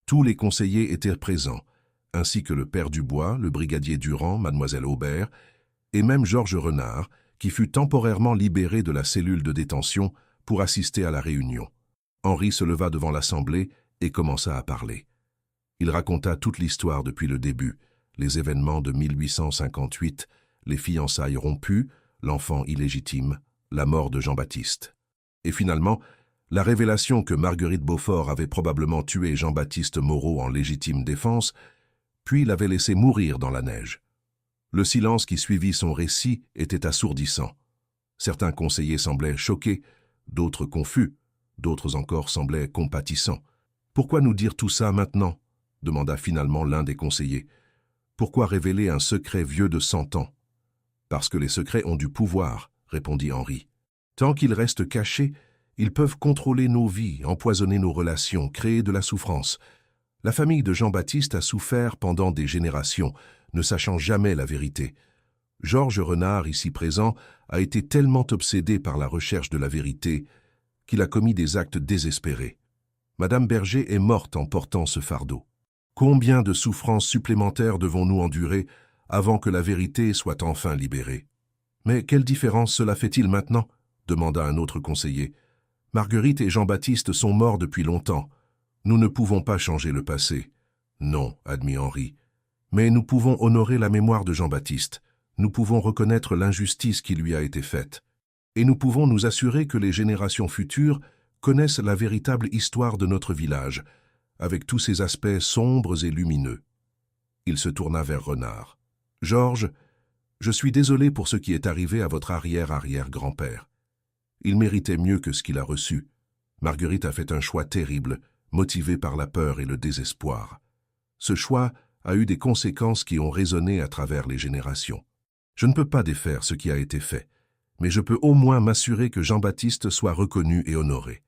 Tous les conseillers étaient présents, ainsi que le père Dubois, le brigadier Durand, mademoiselle Aubert, et même Georges Renard, qui fut temporairement libéré de la cellule de détention pour assister à la réunion. Henri se leva devant l'assemblée et commença à parler. Il raconta toute l'histoire depuis le début, les événements de 1858, les fiançailles rompues, l'enfant illégitime, la mort de Jean-Baptiste. Et finalement, la révélation que Marguerite Beaufort avait probablement tué Jean-Baptiste Moreau en légitime défense, puis l'avait laissé mourir dans la neige. Le silence qui suivit son récit était assourdissant. Certains conseillers semblaient choqués, d'autres confus, d'autres encore semblaient compatissants. « Pourquoi nous dire tout ça maintenant ?» demanda finalement l'un des conseillers. « Pourquoi révéler un secret vieux de 100 ans ?»« Parce que les secrets ont du pouvoir, » répondit Henri. « Tant qu'ils restent cachés, ils peuvent contrôler nos vies, empoisonner nos relations, créer de la souffrance. La famille de Jean-Baptiste a souffert pendant des générations, ne sachant jamais la vérité. Georges Renard, ici présent, a été tellement obsédé par la recherche de la vérité qu'il a commis des actes désespérés. Madame Berger est morte en portant ce fardeau. Combien de souffrances supplémentaires devons-nous endurer avant que la vérité soit enfin libérée? Mais quelle différence cela fait-il maintenant? Demanda un autre conseiller. Marguerite et Jean-Baptiste sont morts depuis longtemps. Nous ne pouvons pas changer le passé. Non, admit Henri. Mais nous pouvons honorer la mémoire de Jean-Baptiste. Nous pouvons reconnaître l'injustice qui lui a été faite. Et nous pouvons nous assurer que les générations futures connaissent la véritable histoire de notre village, avec tous ses aspects sombres et lumineux. Il se tourna vers Renard. « Georges, je suis désolé pour ce qui est arrivé à votre arrière-arrière-grand-père. Il méritait mieux que ce qu'il a reçu. Marguerite a fait un choix terrible, motivé par la peur et le désespoir. Ce choix a eu des conséquences qui ont résonné à travers les générations. Je ne peux pas défaire ce qui a été fait, mais je peux au moins m'assurer que Jean-Baptiste soit reconnu et honoré. »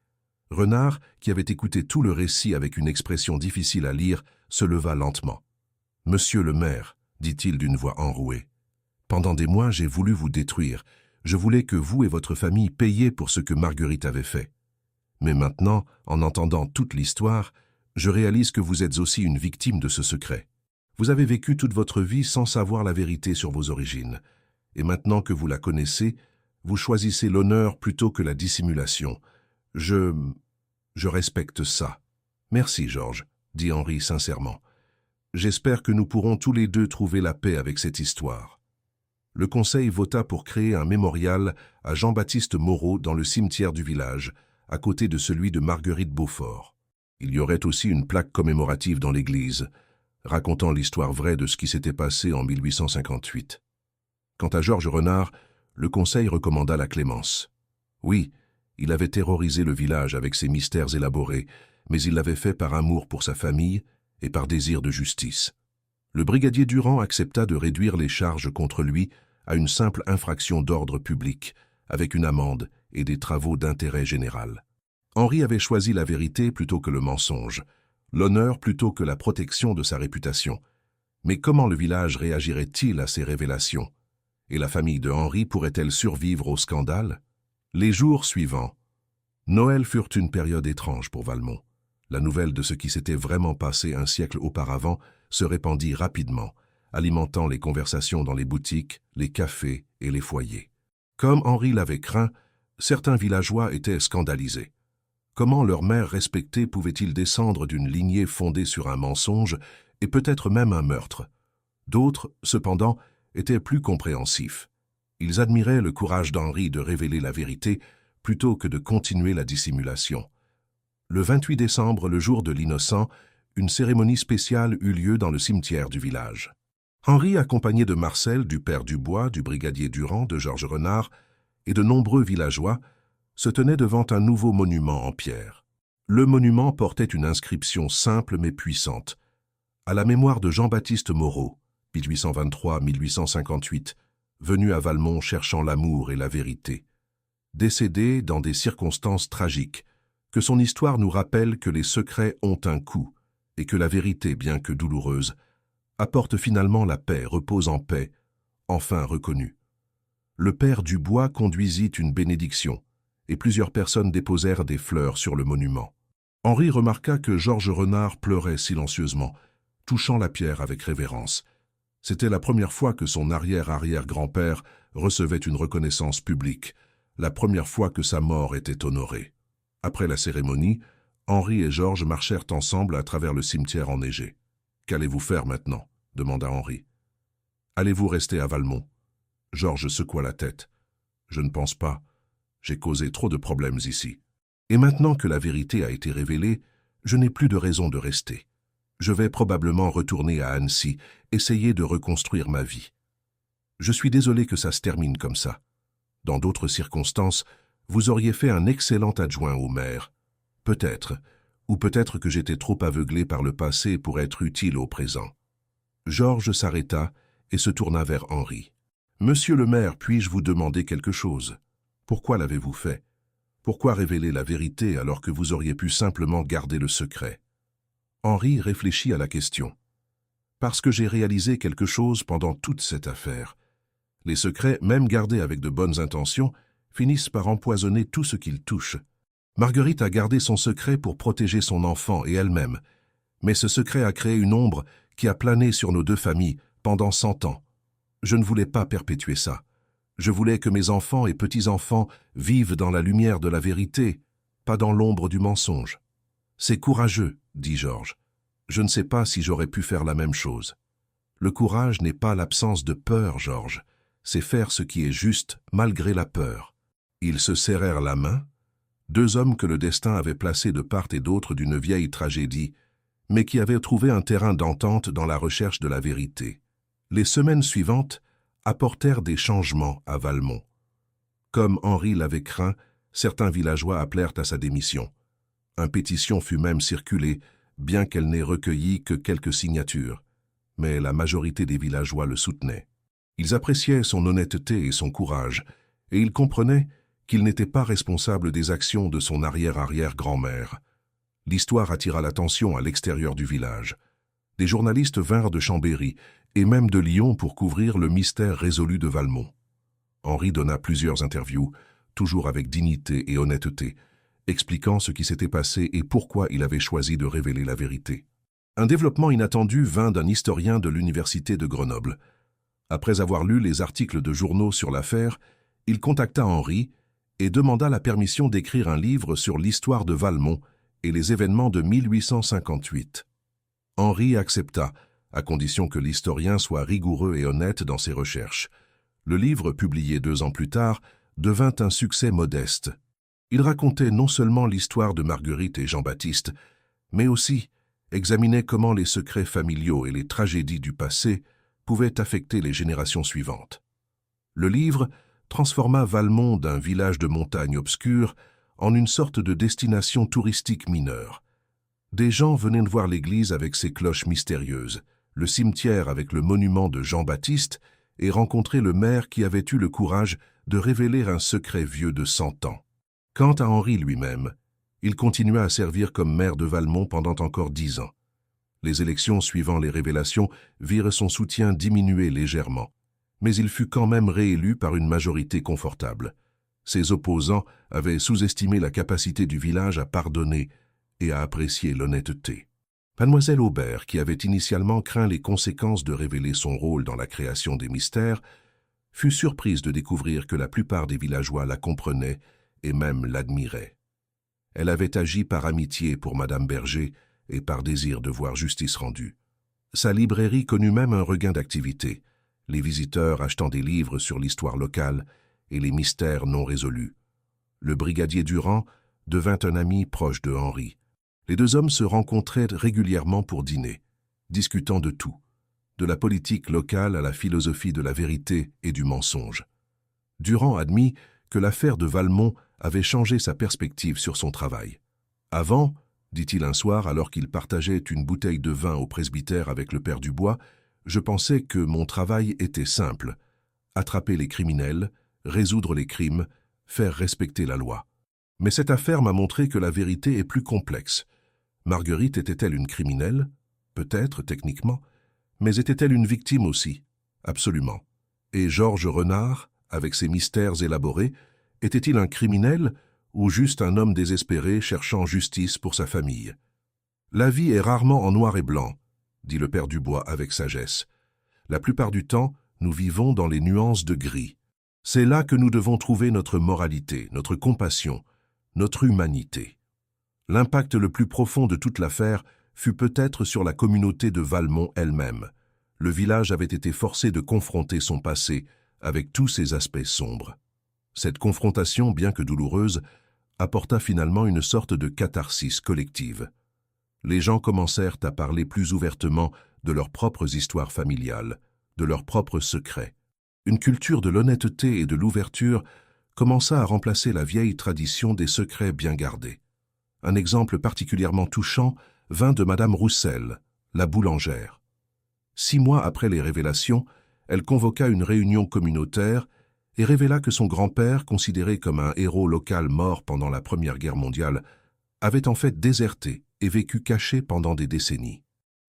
Renard, qui avait écouté tout le récit avec une expression difficile à lire, se leva lentement. « Monsieur le maire, dit-il d'une voix enrouée, pendant des mois j'ai voulu vous détruire. Je voulais que vous et votre famille payiez pour ce que Marguerite avait fait. Mais maintenant, en entendant toute l'histoire, je réalise que vous êtes aussi une victime de ce secret. Vous avez vécu toute votre vie sans savoir la vérité sur vos origines. Et maintenant que vous la connaissez, vous choisissez l'honneur plutôt que la dissimulation. Je respecte ça. Merci, Georges, dit Henri sincèrement. J'espère que nous pourrons tous les deux trouver la paix avec cette histoire. Le conseil vota pour créer un mémorial à Jean-Baptiste Moreau dans le cimetière du village, à côté de celui de Marguerite Beaufort. Il y aurait aussi une plaque commémorative dans l'église, racontant l'histoire vraie de ce qui s'était passé en 1858. Quant à Georges Renard, le conseil recommanda la clémence. Oui, il avait terrorisé le village avec ses mystères élaborés, mais il l'avait fait par amour pour sa famille et par désir de justice. Le brigadier Durand accepta de réduire les charges contre lui à une simple infraction d'ordre public, avec une amende et des travaux d'intérêt général. Henri avait choisi la vérité plutôt que le mensonge, l'honneur plutôt que la protection de sa réputation. Mais comment le village réagirait-il à ces révélations? Et la famille de Henri pourrait-elle survivre au scandale? Les jours suivants, Noël furent une période étrange pour Valmont. La nouvelle de ce qui s'était vraiment passé un siècle auparavant se répandit rapidement, alimentant les conversations dans les boutiques, les cafés et les foyers. Comme Henri l'avait craint, certains villageois étaient scandalisés. Comment leur maire respecté pouvait-il descendre d'une lignée fondée sur un mensonge et peut-être même un meurtre? D'autres, cependant, étaient plus compréhensifs. Ils admiraient le courage d'Henri de révéler la vérité plutôt que de continuer la dissimulation. Le 28 décembre, le jour de l'Innocent, une cérémonie spéciale eut lieu dans le cimetière du village. Henri, accompagné de Marcel, du père Dubois, du brigadier Durand, de Georges Renard et de nombreux villageois, se tenait devant un nouveau monument en pierre. Le monument portait une inscription simple mais puissante. À la mémoire de Jean-Baptiste Moreau, 1823-1858, venu à Valmont cherchant l'amour et la vérité. Décédé dans des circonstances tragiques, que son histoire nous rappelle que les secrets ont un coût et que la vérité, bien que douloureuse, apporte finalement la paix, repose en paix, enfin reconnue. Le père Dubois conduisit une bénédiction et plusieurs personnes déposèrent des fleurs sur le monument. Henri remarqua que Georges Renard pleurait silencieusement, touchant la pierre avec révérence. C'était la première fois que son arrière-arrière-grand-père recevait une reconnaissance publique, la première fois que sa mort était honorée. Après la cérémonie, Henri et Georges marchèrent ensemble à travers le cimetière enneigé. « Qu'allez-vous faire maintenant » demanda Henri. « Allez-vous rester à Valmont ?» Georges secoua la tête. « Je ne pense pas. J'ai causé trop de problèmes ici. Et maintenant que la vérité a été révélée, je n'ai plus de raison de rester. Je vais probablement retourner à Annecy, essayer de reconstruire ma vie. Je suis désolé que ça se termine comme ça. Dans d'autres circonstances, vous auriez fait un excellent adjoint au maire. Peut-être, ou peut-être que j'étais trop aveuglé par le passé pour être utile au présent. » Georges s'arrêta et se tourna vers Henri. « Monsieur le maire, puis-je vous demander quelque chose? Pourquoi l'avez-vous fait? Pourquoi révéler la vérité alors que vous auriez pu simplement garder le secret ?» Henri réfléchit à la question. « Parce que j'ai réalisé quelque chose pendant toute cette affaire. Les secrets, même gardés avec de bonnes intentions, finissent par empoisonner tout ce qu'ils touchent. Marguerite a gardé son secret pour protéger son enfant et elle-même, mais ce secret a créé une ombre qui a plané sur nos deux familles pendant 100 ans. Je ne voulais pas perpétuer ça. Je voulais que mes enfants et petits-enfants vivent dans la lumière de la vérité, pas dans l'ombre du mensonge. C'est courageux, dit Georges. Je ne sais pas si j'aurais pu faire la même chose. Le courage n'est pas l'absence de peur, Georges. C'est faire ce qui est juste malgré la peur. » Ils se serrèrent la main, deux hommes que le destin avait placés de part et d'autre d'une vieille tragédie, mais qui avaient trouvé un terrain d'entente dans la recherche de la vérité. Les semaines suivantes apportèrent des changements à Valmont. Comme Henri l'avait craint, certains villageois appelèrent à sa démission. Une pétition fut même circulée, bien qu'elle n'ait recueilli que quelques signatures, mais la majorité des villageois le soutenaient. Ils appréciaient son honnêteté et son courage, et ils comprenaient qu'il n'était pas responsable des actions de son arrière-arrière-grand-mère. L'histoire attira l'attention à l'extérieur du village. Des journalistes vinrent de Chambéry et même de Lyon pour couvrir le mystère résolu de Valmont. Henri donna plusieurs interviews, toujours avec dignité et honnêteté, expliquant ce qui s'était passé et pourquoi il avait choisi de révéler la vérité. Un développement inattendu vint d'un historien de l'université de Grenoble. Après avoir lu les articles de journaux sur l'affaire, il contacta Henri et demanda la permission d'écrire un livre sur l'histoire de Valmont et les événements de 1858. Henri accepta, à condition que l'historien soit rigoureux et honnête dans ses recherches. Le livre, publié 2 ans plus tard, devint un succès modeste. Il racontait non seulement l'histoire de Marguerite et Jean-Baptiste, mais aussi examinait comment les secrets familiaux et les tragédies du passé pouvaient affecter les générations suivantes. Le livre transforma Valmont d'un village de montagne obscure en une sorte de destination touristique mineure. Des gens venaient voir l'église avec ses cloches mystérieuses, le cimetière avec le monument de Jean-Baptiste et rencontrer le maire qui avait eu le courage de révéler un secret vieux de 100 ans. Quant à Henri lui-même, il continua à servir comme maire de Valmont pendant encore 10 ans. Les élections suivant les révélations virent son soutien diminuer légèrement, mais il fut quand même réélu par une majorité confortable. Ses opposants avaient sous-estimé la capacité du village à pardonner et à apprécier l'honnêteté. Mademoiselle Aubert, qui avait initialement craint les conséquences de révéler son rôle dans la création des mystères, fut surprise de découvrir que la plupart des villageois la comprenaient et même l'admiraient. Elle avait agi par amitié pour Madame Berger et par désir de voir justice rendue. Sa librairie connut même un regain d'activité, les visiteurs achetant des livres sur l'histoire locale et les mystères non résolus. Le brigadier Durand devint un ami proche de Henri. Les deux hommes se rencontraient régulièrement pour dîner, discutant de tout, de la politique locale à la philosophie de la vérité et du mensonge. Durand admit que l'affaire de Valmont avait changé sa perspective sur son travail. « Avant, dit-il un soir alors qu'il partageait une bouteille de vin au presbytère avec le père Dubois, je pensais que mon travail était simple, attraper les criminels, résoudre les crimes, faire respecter la loi. Mais cette affaire m'a montré que la vérité est plus complexe. Marguerite était-elle une criminelle? Peut-être, techniquement. Mais était-elle une victime aussi? Absolument. Et Georges Renard, avec ses mystères élaborés, était-il un criminel ou juste un homme désespéré cherchant justice pour sa famille? La vie est rarement en noir et blanc, dit le père Dubois avec sagesse. La plupart du temps, nous vivons dans les nuances de gris. C'est là que nous devons trouver notre moralité, notre compassion, notre humanité. L'impact le plus profond de toute l'affaire fut peut-être sur la communauté de Valmont elle-même. Le village avait été forcé de confronter son passé avec tous ses aspects sombres. Cette confrontation, bien que douloureuse, apporta finalement une sorte de catharsis collective. Les gens commencèrent à parler plus ouvertement de leurs propres histoires familiales, de leurs propres secrets. Une culture de l'honnêteté et de l'ouverture commença à remplacer la vieille tradition des secrets bien gardés. Un exemple particulièrement touchant vint de Madame Roussel, la boulangère. 6 mois après les révélations, elle convoqua une réunion communautaire et révéla que son grand-père, considéré comme un héros local mort pendant la Première Guerre mondiale, avait en fait déserté et vécu caché pendant des décennies.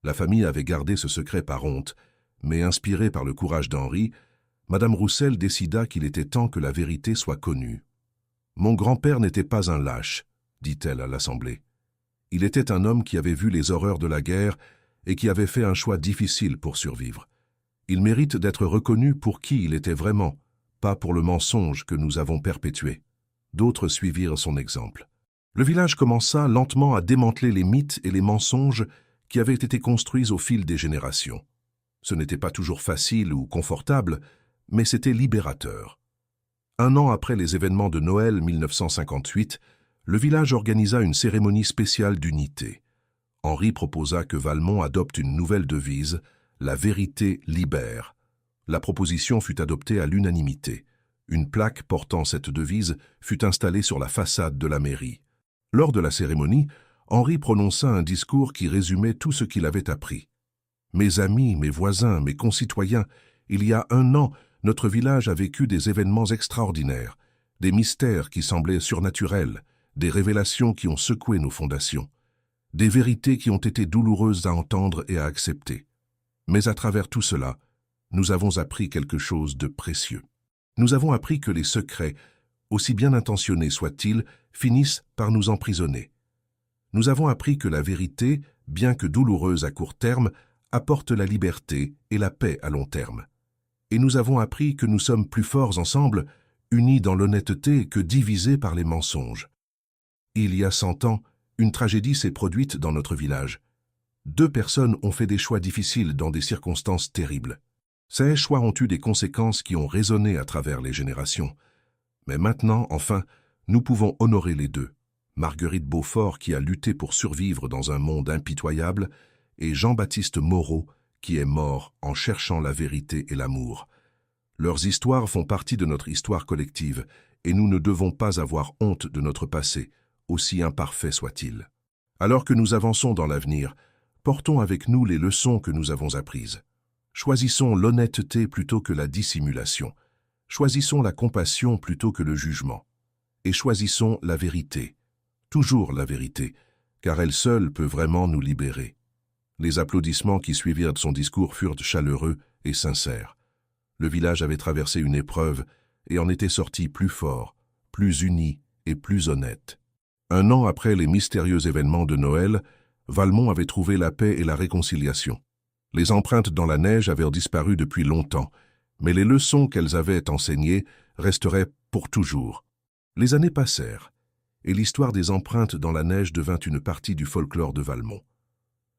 La famille avait gardé ce secret par honte, mais inspirée par le courage d'Henri, Madame Roussel décida qu'il était temps que la vérité soit connue. « Mon grand-père n'était pas un lâche », dit-elle à l'Assemblée. Il était un homme qui avait vu les horreurs de la guerre et qui avait fait un choix difficile pour survivre. Il mérite d'être reconnu pour qui il était vraiment, pas pour le mensonge que nous avons perpétué. D'autres suivirent son exemple. Le village commença lentement à démanteler les mythes et les mensonges qui avaient été construits au fil des générations. Ce n'était pas toujours facile ou confortable, mais c'était libérateur. 1 an après les événements de Noël 1958, le village organisa une cérémonie spéciale d'unité. Henri proposa que Valmont adopte une nouvelle devise, « La vérité libère ». La proposition fut adoptée à l'unanimité. Une plaque portant cette devise fut installée sur la façade de la mairie. Lors de la cérémonie, Henri prononça un discours qui résumait tout ce qu'il avait appris. « Mes amis, mes voisins, mes concitoyens, il y a 1 an, notre village a vécu des événements extraordinaires, des mystères qui semblaient surnaturels, des révélations qui ont secoué nos fondations, des vérités qui ont été douloureuses à entendre et à accepter. Mais à travers tout cela, nous avons appris quelque chose de précieux. Nous avons appris que les secrets, aussi bien intentionnés soient-ils, finissent par nous emprisonner. Nous avons appris que la vérité, bien que douloureuse à court terme, apporte la liberté et la paix à long terme. Et nous avons appris que nous sommes plus forts ensemble, unis dans l'honnêteté que divisés par les mensonges. Il y a 100 ans, une tragédie s'est produite dans notre village. 2 personnes ont fait des choix difficiles dans des circonstances terribles. Ces choix ont eu des conséquences qui ont résonné à travers les générations. Mais maintenant, enfin, nous pouvons honorer les 2. Marguerite Beaufort qui a lutté pour survivre dans un monde impitoyable et Jean-Baptiste Moreau qui est mort en cherchant la vérité et l'amour. Leurs histoires font partie de notre histoire collective et nous ne devons pas avoir honte de notre passé, aussi imparfait soit-il. Alors que nous avançons dans l'avenir, portons avec nous les leçons que nous avons apprises. Choisissons l'honnêteté plutôt que la dissimulation. Choisissons la compassion plutôt que le jugement. Et choisissons la vérité. Toujours la vérité, car elle seule peut vraiment nous libérer. Les applaudissements qui suivirent son discours furent chaleureux et sincères. Le village avait traversé une épreuve et en était sorti plus fort, plus uni et plus honnête. 1 an après les mystérieux événements de Noël, Valmont avait trouvé la paix et la réconciliation. Les empreintes dans la neige avaient disparu depuis longtemps, mais les leçons qu'elles avaient enseignées resteraient pour toujours. Les années passèrent, et l'histoire des empreintes dans la neige devint une partie du folklore de Valmont.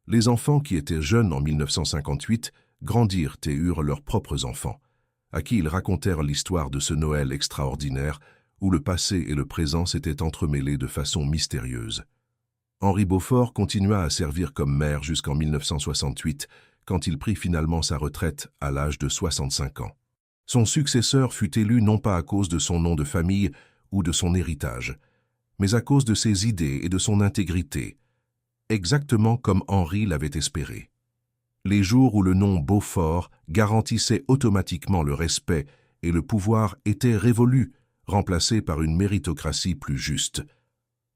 Les enfants qui étaient jeunes en 1958 grandirent et eurent leurs propres enfants, à qui ils racontèrent l'histoire de ce Noël extraordinaire où le passé et le présent s'étaient entremêlés de façon mystérieuse. Henri Beaufort continua à servir comme maire jusqu'en 1968, quand il prit finalement sa retraite à l'âge de 65 ans. Son successeur fut élu non pas à cause de son nom de famille ou de son héritage, mais à cause de ses idées et de son intégrité, exactement comme Henri l'avait espéré. Les jours où le nom Beaufort garantissait automatiquement le respect et le pouvoir étaient révolus, remplacés par une méritocratie plus juste.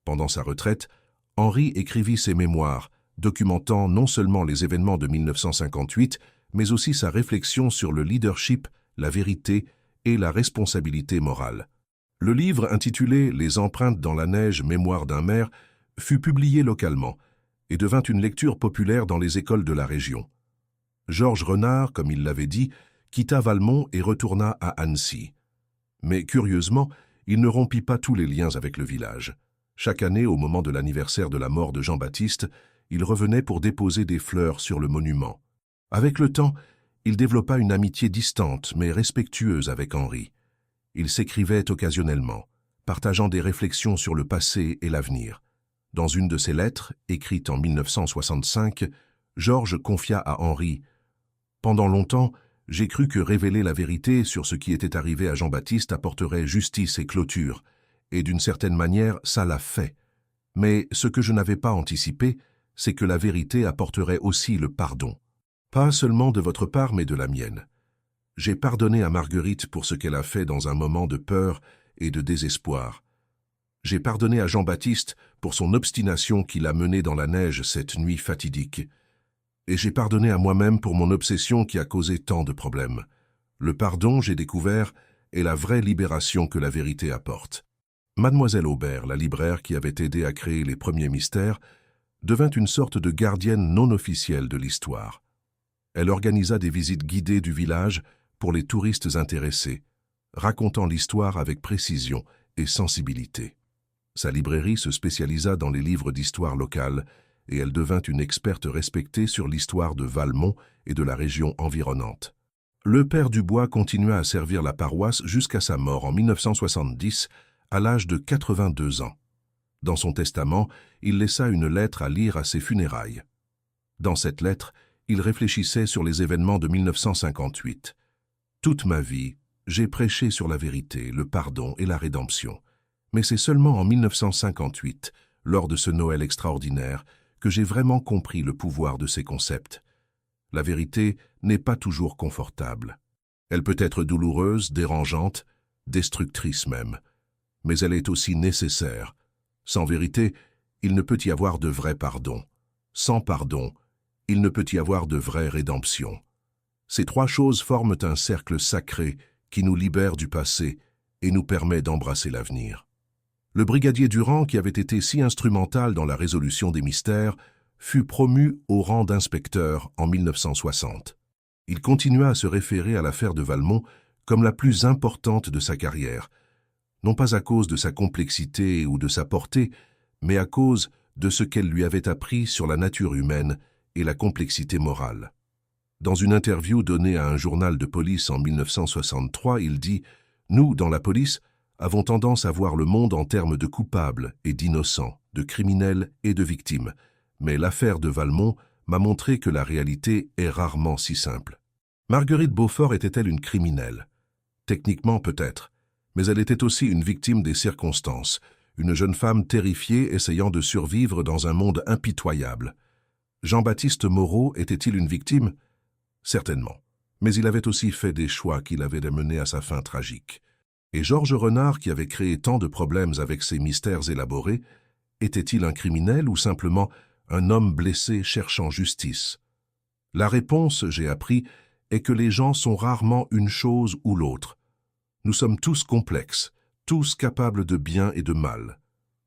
Pendant sa retraite, Henri écrivit ses mémoires, documentant non seulement les événements de 1958, mais aussi sa réflexion sur le leadership, la vérité et la responsabilité morale. Le livre intitulé « Les empreintes dans la neige, mémoire d'un maire » fut publié localement et devint une lecture populaire dans les écoles de la région. Georges Renard, comme il l'avait dit, quitta Valmont et retourna à Annecy. Mais curieusement, il ne rompit pas tous les liens avec le village. Chaque année, au moment de l'anniversaire de la mort de Jean-Baptiste, il revenait pour déposer des fleurs sur le monument. Avec le temps, il développa une amitié distante mais respectueuse avec Henri. Ils s'écrivaient occasionnellement, partageant des réflexions sur le passé et l'avenir. Dans une de ses lettres, écrite en 1965, Georges confia à Henri « Pendant longtemps, j'ai cru que révéler la vérité sur ce qui était arrivé à Jean-Baptiste apporterait justice et clôture, et d'une certaine manière, ça l'a fait. Mais ce que je n'avais pas anticipé, c'est que la vérité apporterait aussi le pardon. Pas seulement de votre part, mais de la mienne. J'ai pardonné à Marguerite pour ce qu'elle a fait dans un moment de peur et de désespoir. J'ai pardonné à Jean-Baptiste pour son obstination qui l'a mené dans la neige cette nuit fatidique. Et j'ai pardonné à moi-même pour mon obsession qui a causé tant de problèmes. Le pardon, j'ai découvert, est la vraie libération que la vérité apporte. » Mademoiselle Aubert, la libraire qui avait aidé à créer les premiers mystères, devint une sorte de gardienne non officielle de l'histoire. Elle organisa des visites guidées du village pour les touristes intéressés, racontant l'histoire avec précision et sensibilité. Sa librairie se spécialisa dans les livres d'histoire locale et elle devint une experte respectée sur l'histoire de Valmont et de la région environnante. Le père Dubois continua à servir la paroisse jusqu'à sa mort en 1970, à l'âge de 82 ans. Dans son testament, il laissa une lettre à lire à ses funérailles. Dans cette lettre, il réfléchissait sur les événements de 1958. « Toute ma vie, j'ai prêché sur la vérité, le pardon et la rédemption. Mais c'est seulement en 1958, lors de ce Noël extraordinaire, que j'ai vraiment compris le pouvoir de ces concepts. La vérité n'est pas toujours confortable. Elle peut être douloureuse, dérangeante, destructrice même. Mais elle est aussi nécessaire. Sans vérité, il ne peut y avoir de vrai pardon. Sans pardon, il ne peut y avoir de vraie rédemption. Ces trois choses forment un cercle sacré qui nous libère du passé et nous permet d'embrasser l'avenir. » Le brigadier Durand, qui avait été si instrumental dans la résolution des mystères, fut promu au rang d'inspecteur en 1960. Il continua à se référer à l'affaire de Valmont comme la plus importante de sa carrière, non pas à cause de sa complexité ou de sa portée, mais à cause de ce qu'elle lui avait appris sur la nature humaine et la complexité morale. Dans une interview donnée à un journal de police en 1963, il dit « Nous, dans la police, avons tendance à voir le monde en termes de coupables et d'innocents, de criminels et de victimes. Mais l'affaire de Valmont m'a montré que la réalité est rarement si simple. » Marguerite Beaufort était-elle une criminelle? Techniquement peut-être, mais elle était aussi une victime des circonstances, une jeune femme terrifiée essayant de survivre dans un monde impitoyable. Jean-Baptiste Moreau était-il une victime? Certainement, mais il avait aussi fait des choix qui l'avaient mené à sa fin tragique. Et Georges Renard, qui avait créé tant de problèmes avec ses mystères élaborés, était-il un criminel ou simplement un homme blessé cherchant justice? La réponse, j'ai appris, est que les gens sont rarement une chose ou l'autre. Nous sommes tous complexes, tous capables de bien et de mal,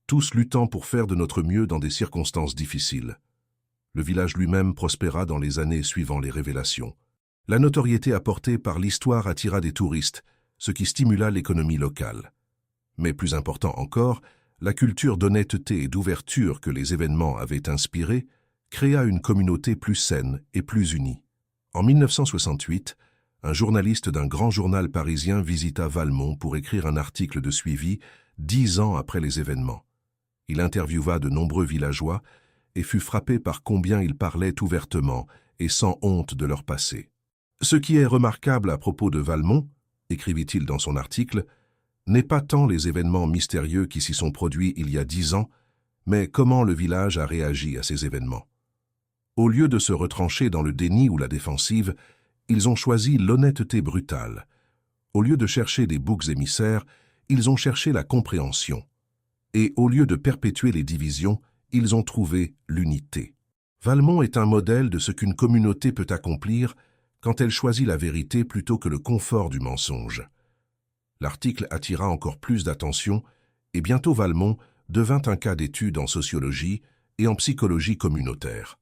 tous luttant pour faire de notre mieux dans des circonstances difficiles. Le village lui-même prospéra dans les années suivant les révélations. La notoriété apportée par l'histoire attira des touristes, ce qui stimula l'économie locale. Mais plus important encore, la culture d'honnêteté et d'ouverture que les événements avaient inspirée créa une communauté plus saine et plus unie. En 1968, un journaliste d'un grand journal parisien visita Valmont pour écrire un article de suivi 10 ans après les événements. Il interviewa de nombreux villageois et fut frappé par combien ils parlaient ouvertement et sans honte de leur passé. « Ce qui est remarquable à propos de Valmont, écrivit-il dans son article, n'est pas tant les événements mystérieux qui s'y sont produits il y a 10 ans, mais comment le village a réagi à ces événements. Au lieu de se retrancher dans le déni ou la défensive, ils ont choisi l'honnêteté brutale. Au lieu de chercher des boucs émissaires, ils ont cherché la compréhension. Et au lieu de perpétuer les divisions, ils ont trouvé l'unité. Valmont est un modèle de ce qu'une communauté peut accomplir quand elle choisit la vérité plutôt que le confort du mensonge. » L'article attira encore plus d'attention et bientôt Valmont devint un cas d'étude en sociologie et en psychologie communautaire.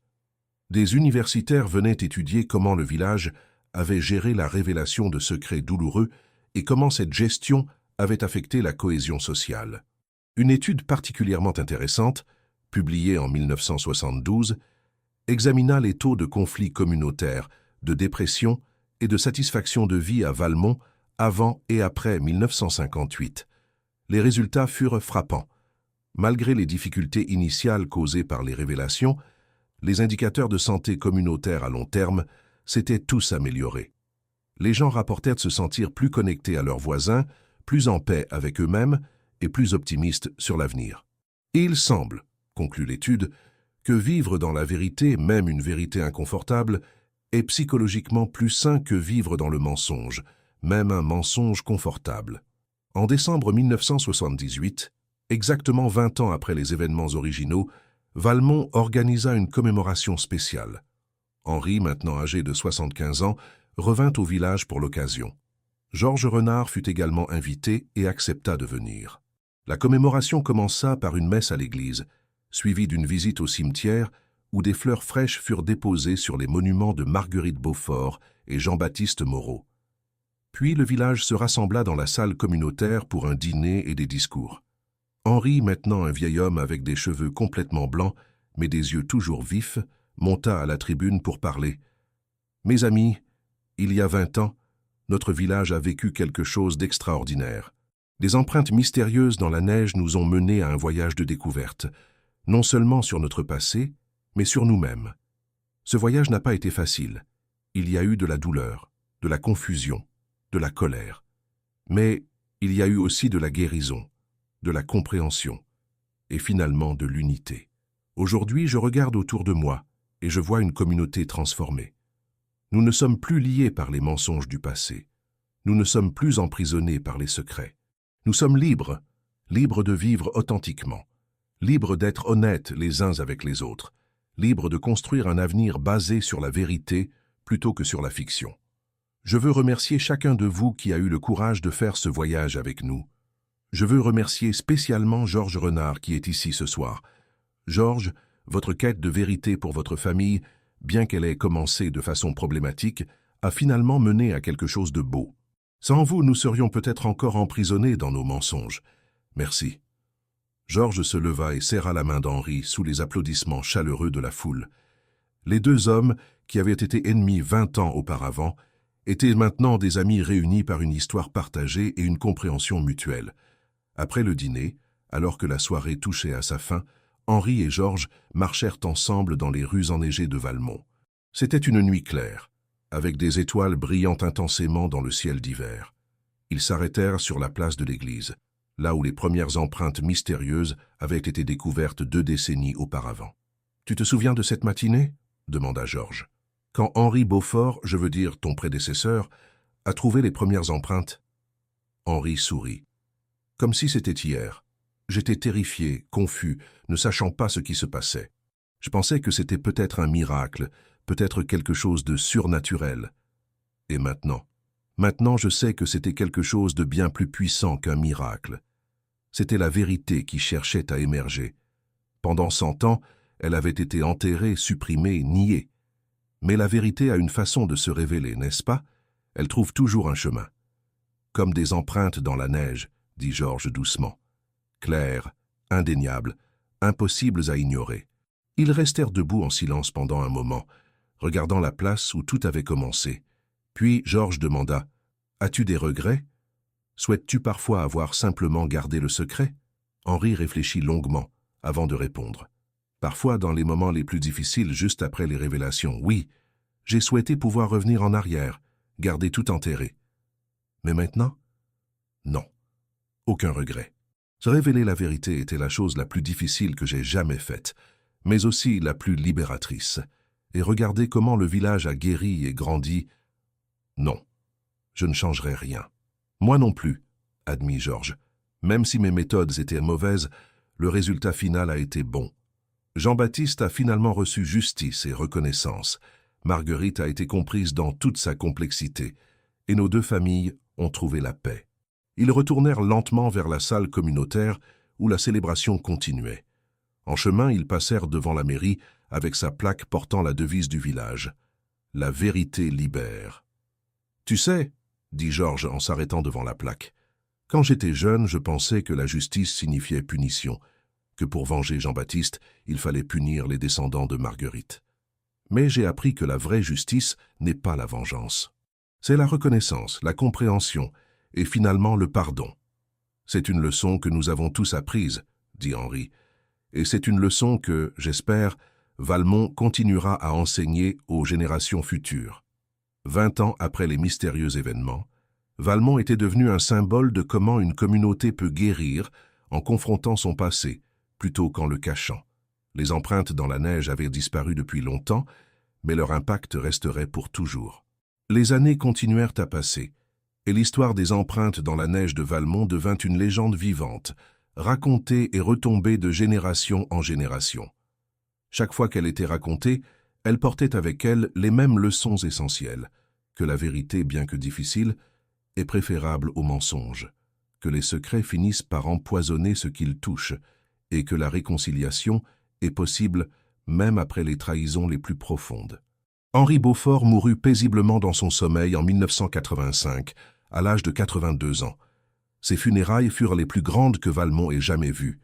Des universitaires venaient étudier comment le village avait géré la révélation de secrets douloureux et comment cette gestion avait affecté la cohésion sociale. Une étude particulièrement intéressante, publiée en 1972, examina les taux de conflits communautaires, de dépression et de satisfaction de vie à Valmont avant et après 1958. Les résultats furent frappants. Malgré les difficultés initiales causées par les révélations, les indicateurs de santé communautaire à long terme s'étaient tous améliorés. Les gens rapportèrent se sentir plus connectés à leurs voisins, plus en paix avec eux-mêmes et plus optimistes sur l'avenir. Et il semble, conclut l'étude, que vivre dans la vérité, même une vérité inconfortable, est psychologiquement plus sain que vivre dans le mensonge, même un mensonge confortable. En décembre 1978, exactement 20 ans après les événements originaux, Valmont organisa une commémoration spéciale. Henri, maintenant âgé de 75 ans, revint au village pour l'occasion. Georges Renard fut également invité et accepta de venir. La commémoration commença par une messe à l'église, suivie d'une visite au cimetière où des fleurs fraîches furent déposées sur les monuments de Marguerite Beaufort et Jean-Baptiste Moreau. Puis le village se rassembla dans la salle communautaire pour un dîner et des discours. Henri, maintenant un vieil homme avec des cheveux complètement blancs, mais des yeux toujours vifs, monta à la tribune pour parler. « Mes amis, il y a 20 ans, notre village a vécu quelque chose d'extraordinaire. Des empreintes mystérieuses dans la neige nous ont menés à un voyage de découverte, non seulement sur notre passé, mais sur nous-mêmes. Ce voyage n'a pas été facile. Il y a eu de la douleur, de la confusion, de la colère. Mais il y a eu aussi de la guérison, de la compréhension et finalement de l'unité. Aujourd'hui, je regarde autour de moi et je vois une communauté transformée. Nous ne sommes plus liés par les mensonges du passé. Nous ne sommes plus emprisonnés par les secrets. Nous sommes libres, libres de vivre authentiquement, libres d'être honnêtes les uns avec les autres, libres de construire un avenir basé sur la vérité plutôt que sur la fiction. Je veux remercier chacun de vous qui a eu le courage de faire ce voyage avec nous. Je veux remercier spécialement Georges Renard qui est ici ce soir. Georges, votre quête de vérité pour votre famille, bien qu'elle ait commencé de façon problématique, a finalement mené à quelque chose de beau. Sans vous, nous serions peut-être encore emprisonnés dans nos mensonges. Merci. Georges se leva et serra la main d'Henri sous les applaudissements chaleureux de la foule. Les deux hommes, qui avaient été ennemis 20 ans auparavant, étaient maintenant des amis réunis par une histoire partagée et une compréhension mutuelle. Après le dîner, alors que la soirée touchait à sa fin, Henri et Georges marchèrent ensemble dans les rues enneigées de Valmont. C'était une nuit claire, avec des étoiles brillant intensément dans le ciel d'hiver. Ils s'arrêtèrent sur la place de l'église, là où les premières empreintes mystérieuses avaient été découvertes 2 décennies auparavant. « Tu te souviens de cette matinée ?» demanda Georges. « Quand Henri Beaufort, je veux dire ton prédécesseur, a trouvé les premières empreintes ?» Henri sourit. « Comme si c'était hier. J'étais terrifié, confus, ne sachant pas ce qui se passait. Je pensais que c'était peut-être un miracle, peut-être quelque chose de surnaturel. Et maintenant je sais que c'était quelque chose de bien plus puissant qu'un miracle. C'était la vérité qui cherchait à émerger. Pendant 100 ans, elle avait été enterrée, supprimée, niée. Mais la vérité a une façon de se révéler, n'est-ce pas? Elle trouve toujours un chemin. Comme des empreintes dans la neige, dit Georges doucement. Claires, indéniables, impossibles à ignorer. Ils restèrent debout en silence pendant un moment, regardant la place où tout avait commencé. Puis Georges demanda « As-tu des regrets? Souhaites-tu parfois avoir simplement gardé le secret ?» Henri réfléchit longuement avant de répondre. Parfois, dans les moments les plus difficiles, juste après les révélations, oui, j'ai souhaité pouvoir revenir en arrière, garder tout enterré. Mais maintenant? Non. Aucun regret. Se révéler la vérité était la chose la plus difficile que j'ai jamais faite, mais aussi la plus libératrice. Et regarder comment le village a guéri et grandi. Non, je ne changerai rien. Moi non plus, admit Georges. Même si mes méthodes étaient mauvaises, le résultat final a été bon. Jean-Baptiste a finalement reçu justice et reconnaissance. Marguerite a été comprise dans toute sa complexité, et nos 2 familles ont trouvé la paix. Ils retournèrent lentement vers la salle communautaire où la célébration continuait. En chemin, ils passèrent devant la mairie avec sa plaque portant la devise du village. « La vérité libère ». « Tu sais, dit Georges en s'arrêtant devant la plaque, Quand j'étais jeune, je pensais que la justice signifiait punition, que pour venger Jean-Baptiste, il fallait punir les descendants de Marguerite. Mais j'ai appris que la vraie justice n'est pas la vengeance. C'est la reconnaissance, la compréhension et finalement le pardon. C'est une leçon que nous avons tous apprise, dit Henri, et c'est une leçon que, j'espère, Valmont continuera à enseigner aux générations futures. 20 ans après les mystérieux événements, Valmont était devenu un symbole de comment une communauté peut guérir en confrontant son passé, plutôt qu'en le cachant. Les empreintes dans la neige avaient disparu depuis longtemps, mais leur impact resterait pour toujours. Les années continuèrent à passer, et l'histoire des empreintes dans la neige de Valmont devint une légende vivante, racontée et retombée de génération en génération. Chaque fois qu'elle était racontée, elle portait avec elle les mêmes leçons essentielles, que la vérité, bien que difficile, est préférable au mensonge, que les secrets finissent par empoisonner ce qu'ils touchent, et que la réconciliation est possible même après les trahisons les plus profondes. Henri Beaufort mourut paisiblement dans son sommeil en 1985, à l'âge de 82 ans. Ses funérailles furent les plus grandes que Valmont ait jamais vues.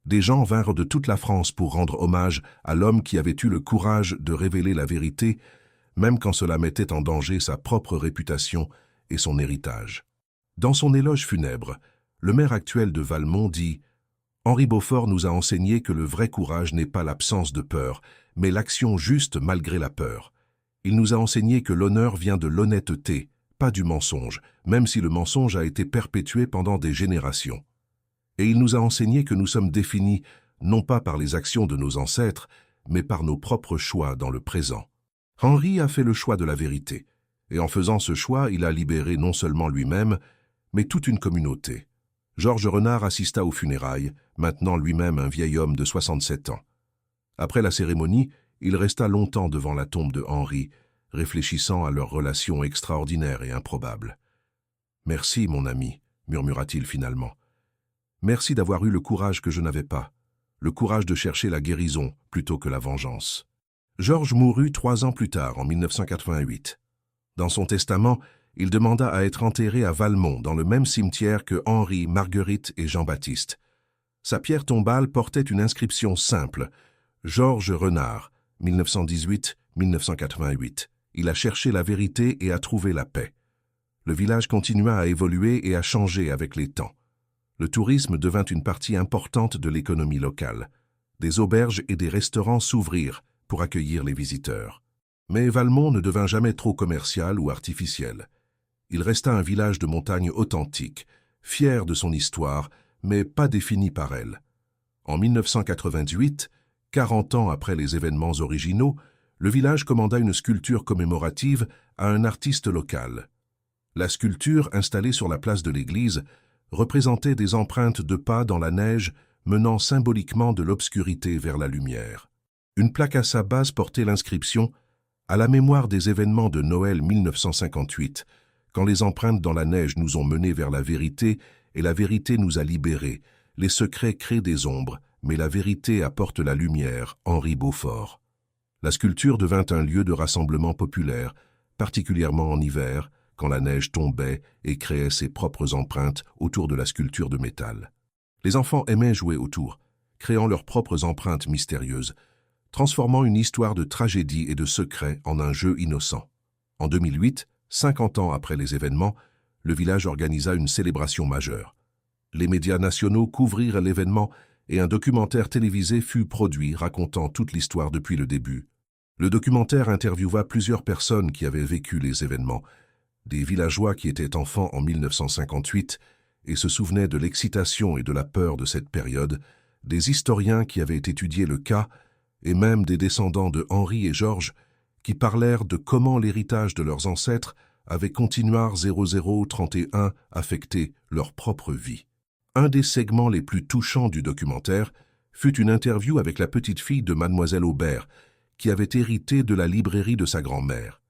Des gens vinrent de toute la France pour rendre hommage à l'homme qui avait eu le courage de révéler la vérité, même quand cela mettait en danger sa propre réputation et son héritage. Dans son éloge funèbre, le maire actuel de Valmont dit « Henri Beaufort nous a enseigné que le vrai courage n'est pas l'absence de peur, mais l'action juste malgré la peur. Il nous a enseigné que l'honneur vient de l'honnêteté, pas du mensonge, même si le mensonge a été perpétué pendant des générations. Et il nous a enseigné que nous sommes définis non pas par les actions de nos ancêtres, mais par nos propres choix dans le présent. Henri a fait le choix de la vérité, et en faisant ce choix, il a libéré non seulement lui-même, mais toute une communauté. Georges Renard assista aux funérailles, maintenant lui-même un vieil homme de 67 ans. Après la cérémonie, il resta longtemps devant la tombe de Henri, réfléchissant à leur relation extraordinaire et improbable. « Merci, mon ami, » murmura-t-il finalement. « Merci d'avoir eu le courage que je n'avais pas, le courage de chercher la guérison plutôt que la vengeance. » Georges mourut 3 ans plus tard, en 1988. Dans son testament, il demanda à être enterré à Valmont, dans le même cimetière que Henri, Marguerite et Jean-Baptiste. Sa pierre tombale portait une inscription simple, « Georges Renard, 1918-1988. Il a cherché la vérité et a trouvé la paix. » Le village continua à évoluer et à changer avec les temps. Le tourisme devint une partie importante de l'économie locale. Des auberges et des restaurants s'ouvrirent pour accueillir les visiteurs. Mais Valmont ne devint jamais trop commercial ou artificiel. Il resta un village de montagne authentique, fier de son histoire, mais pas défini par elle. En 1998, 40 ans après les événements originaux, le village commanda une sculpture commémorative à un artiste local. La sculpture, installée sur la place de l'église, représentait des empreintes de pas dans la neige menant symboliquement de l'obscurité vers la lumière. Une plaque à sa base portait l'inscription « À la mémoire des événements de Noël 1958, quand les empreintes dans la neige nous ont menés vers la vérité et la vérité nous a libérés, les secrets créent des ombres, mais la vérité apporte la lumière, Henri Beaufort. » La sculpture devint un lieu de rassemblement populaire, particulièrement en hiver, quand la neige tombait et créait ses propres empreintes autour de la sculpture de métal. Les enfants aimaient jouer autour, créant leurs propres empreintes mystérieuses, transformant une histoire de tragédie et de secret en un jeu innocent. En 2008, 50 ans après les événements, le village organisa une célébration majeure. Les médias nationaux couvrirent l'événement et un documentaire télévisé fut produit racontant toute l'histoire depuis le début. Le documentaire interviewa plusieurs personnes qui avaient vécu les événements, des villageois qui étaient enfants en 1958 et se souvenaient de l'excitation et de la peur de cette période, des historiens qui avaient étudié le cas et même des descendants de Henri et Georges qui parlèrent de comment l'héritage de leurs ancêtres avait continué 0031 affecté leur propre vie. Un des segments les plus touchants du documentaire fut une interview avec la petite fille de Mademoiselle Aubert, qui avait hérité de la librairie de sa grand-mère.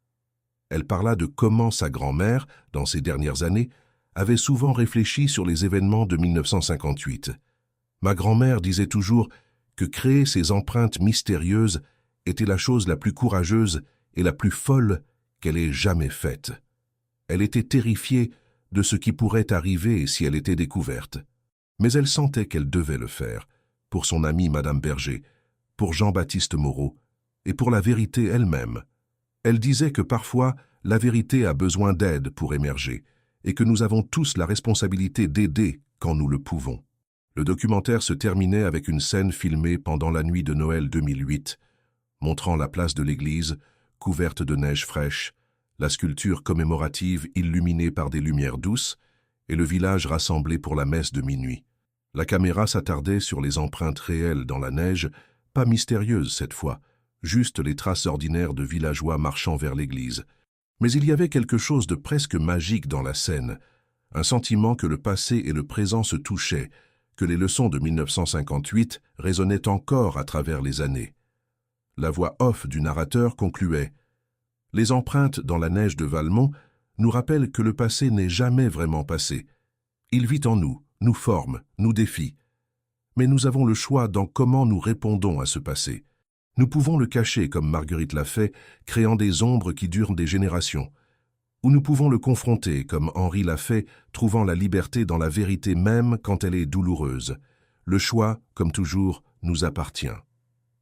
Elle parla de comment sa grand-mère, dans ces dernières années, avait souvent réfléchi sur les événements de 1958. Ma grand-mère disait toujours que créer ces empreintes mystérieuses était la chose la plus courageuse et la plus folle qu'elle ait jamais faite. Elle était terrifiée de ce qui pourrait arriver si elle était découverte. Mais elle sentait qu'elle devait le faire, pour son amie Madame Berger, pour Jean-Baptiste Moreau, et pour la vérité elle-même. Elle disait que parfois, la vérité a besoin d'aide pour émerger, et que nous avons tous la responsabilité d'aider quand nous le pouvons. Le documentaire se terminait avec une scène filmée pendant la nuit de Noël 2008, montrant la place de l'église, couverte de neige fraîche, la sculpture commémorative illuminée par des lumières douces, et le village rassemblé pour la messe de minuit. La caméra s'attardait sur les empreintes réelles dans la neige, pas mystérieuses cette fois, juste les traces ordinaires de villageois marchant vers l'église. Mais il y avait quelque chose de presque magique dans la scène, un sentiment que le passé et le présent se touchaient, que les leçons de 1958 résonnaient encore à travers les années. La voix off du narrateur concluait « Les empreintes dans la neige de Valmont nous rappellent que le passé n'est jamais vraiment passé. Il vit en nous, nous forme, nous défie. Mais nous avons le choix dans comment nous répondons à ce passé. Nous pouvons le cacher comme Marguerite l'a fait, créant des ombres qui durent des générations. Ou nous pouvons le confronter comme Henri l'a fait, trouvant la liberté dans la vérité même quand elle est douloureuse. Le choix, comme toujours, nous appartient.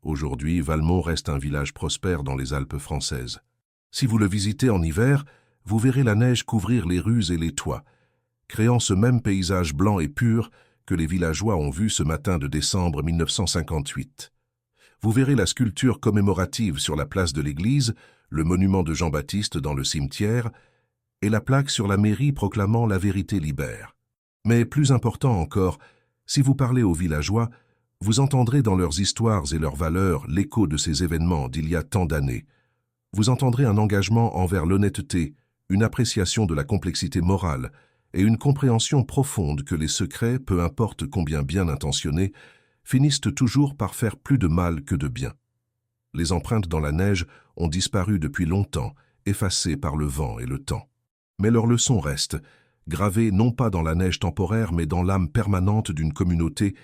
Aujourd'hui, Valmont reste un village prospère dans les Alpes françaises. Si vous le visitez en hiver, vous verrez la neige couvrir les rues et les toits, créant ce même paysage blanc et pur que les villageois ont vu ce matin de décembre 1958. Vous verrez la sculpture commémorative sur la place de l'église, le monument de Jean-Baptiste dans le cimetière, et la plaque sur la mairie proclamant « La vérité libère ». Mais plus important encore, si vous parlez aux villageois, vous entendrez dans leurs histoires et leurs valeurs l'écho de ces événements d'il y a tant d'années. Vous entendrez un engagement envers l'honnêteté, une appréciation de la complexité morale et une compréhension profonde que les secrets, peu importe combien bien intentionnés, finissent toujours par faire plus de mal que de bien. Les empreintes dans la neige ont disparu depuis longtemps, effacées par le vent et le temps. Mais leurs leçons restent, gravées non pas dans la neige temporaire, mais dans l'âme permanente d'une communauté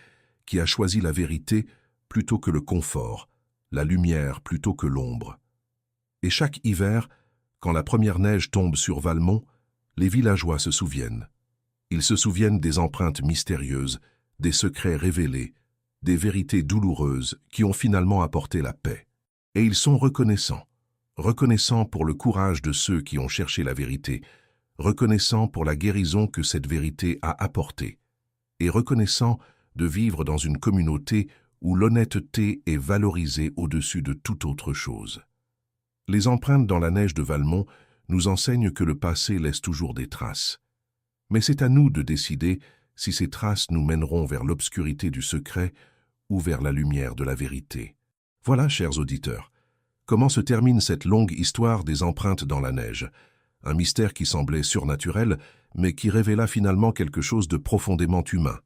qui a choisi la vérité plutôt que le confort, la lumière plutôt que l'ombre. Et chaque hiver, quand la première neige tombe sur Valmont, les villageois se souviennent. Ils se souviennent des empreintes mystérieuses, des secrets révélés, des vérités douloureuses qui ont finalement apporté la paix. Et ils sont reconnaissants. Reconnaissants pour le courage de ceux qui ont cherché la vérité, reconnaissants pour la guérison que cette vérité a apportée, et reconnaissants de vivre dans une communauté où l'honnêteté est valorisée au-dessus de toute autre chose. Les empreintes dans la neige de Valmont nous enseignent que le passé laisse toujours des traces. Mais c'est à nous de décider si ces traces nous mèneront vers l'obscurité du secret ou vers la lumière de la vérité. Voilà, chers auditeurs, comment se termine cette longue histoire des empreintes dans la neige. Un mystère qui semblait surnaturel, mais qui révéla finalement quelque chose de profondément humain.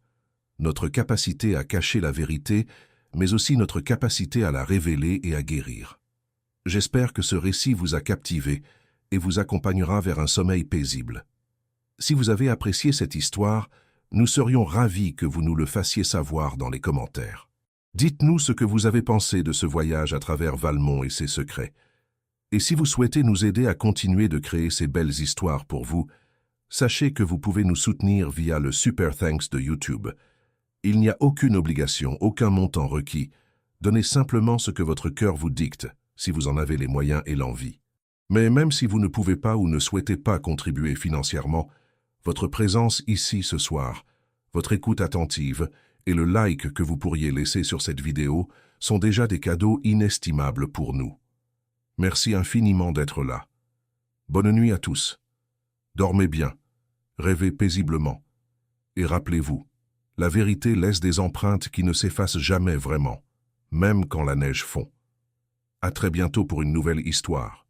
Notre capacité à cacher la vérité, mais aussi notre capacité à la révéler et à guérir. J'espère que ce récit vous a captivé et vous accompagnera vers un sommeil paisible. Si vous avez apprécié cette histoire, nous serions ravis que vous nous le fassiez savoir dans les commentaires. Dites-nous ce que vous avez pensé de ce voyage à travers Valmont et ses secrets. Et si vous souhaitez nous aider à continuer de créer ces belles histoires pour vous, sachez que vous pouvez nous soutenir via le Super Thanks de YouTube. Il n'y a aucune obligation, aucun montant requis. Donnez simplement ce que votre cœur vous dicte, si vous en avez les moyens et l'envie. Mais même si vous ne pouvez pas ou ne souhaitez pas contribuer financièrement, votre présence ici ce soir, votre écoute attentive et le like que vous pourriez laisser sur cette vidéo sont déjà des cadeaux inestimables pour nous. Merci infiniment d'être là. Bonne nuit à tous. Dormez bien, rêvez paisiblement. Et rappelez-vous, la vérité laisse des empreintes qui ne s'effacent jamais vraiment, même quand la neige fond. À très bientôt pour une nouvelle histoire.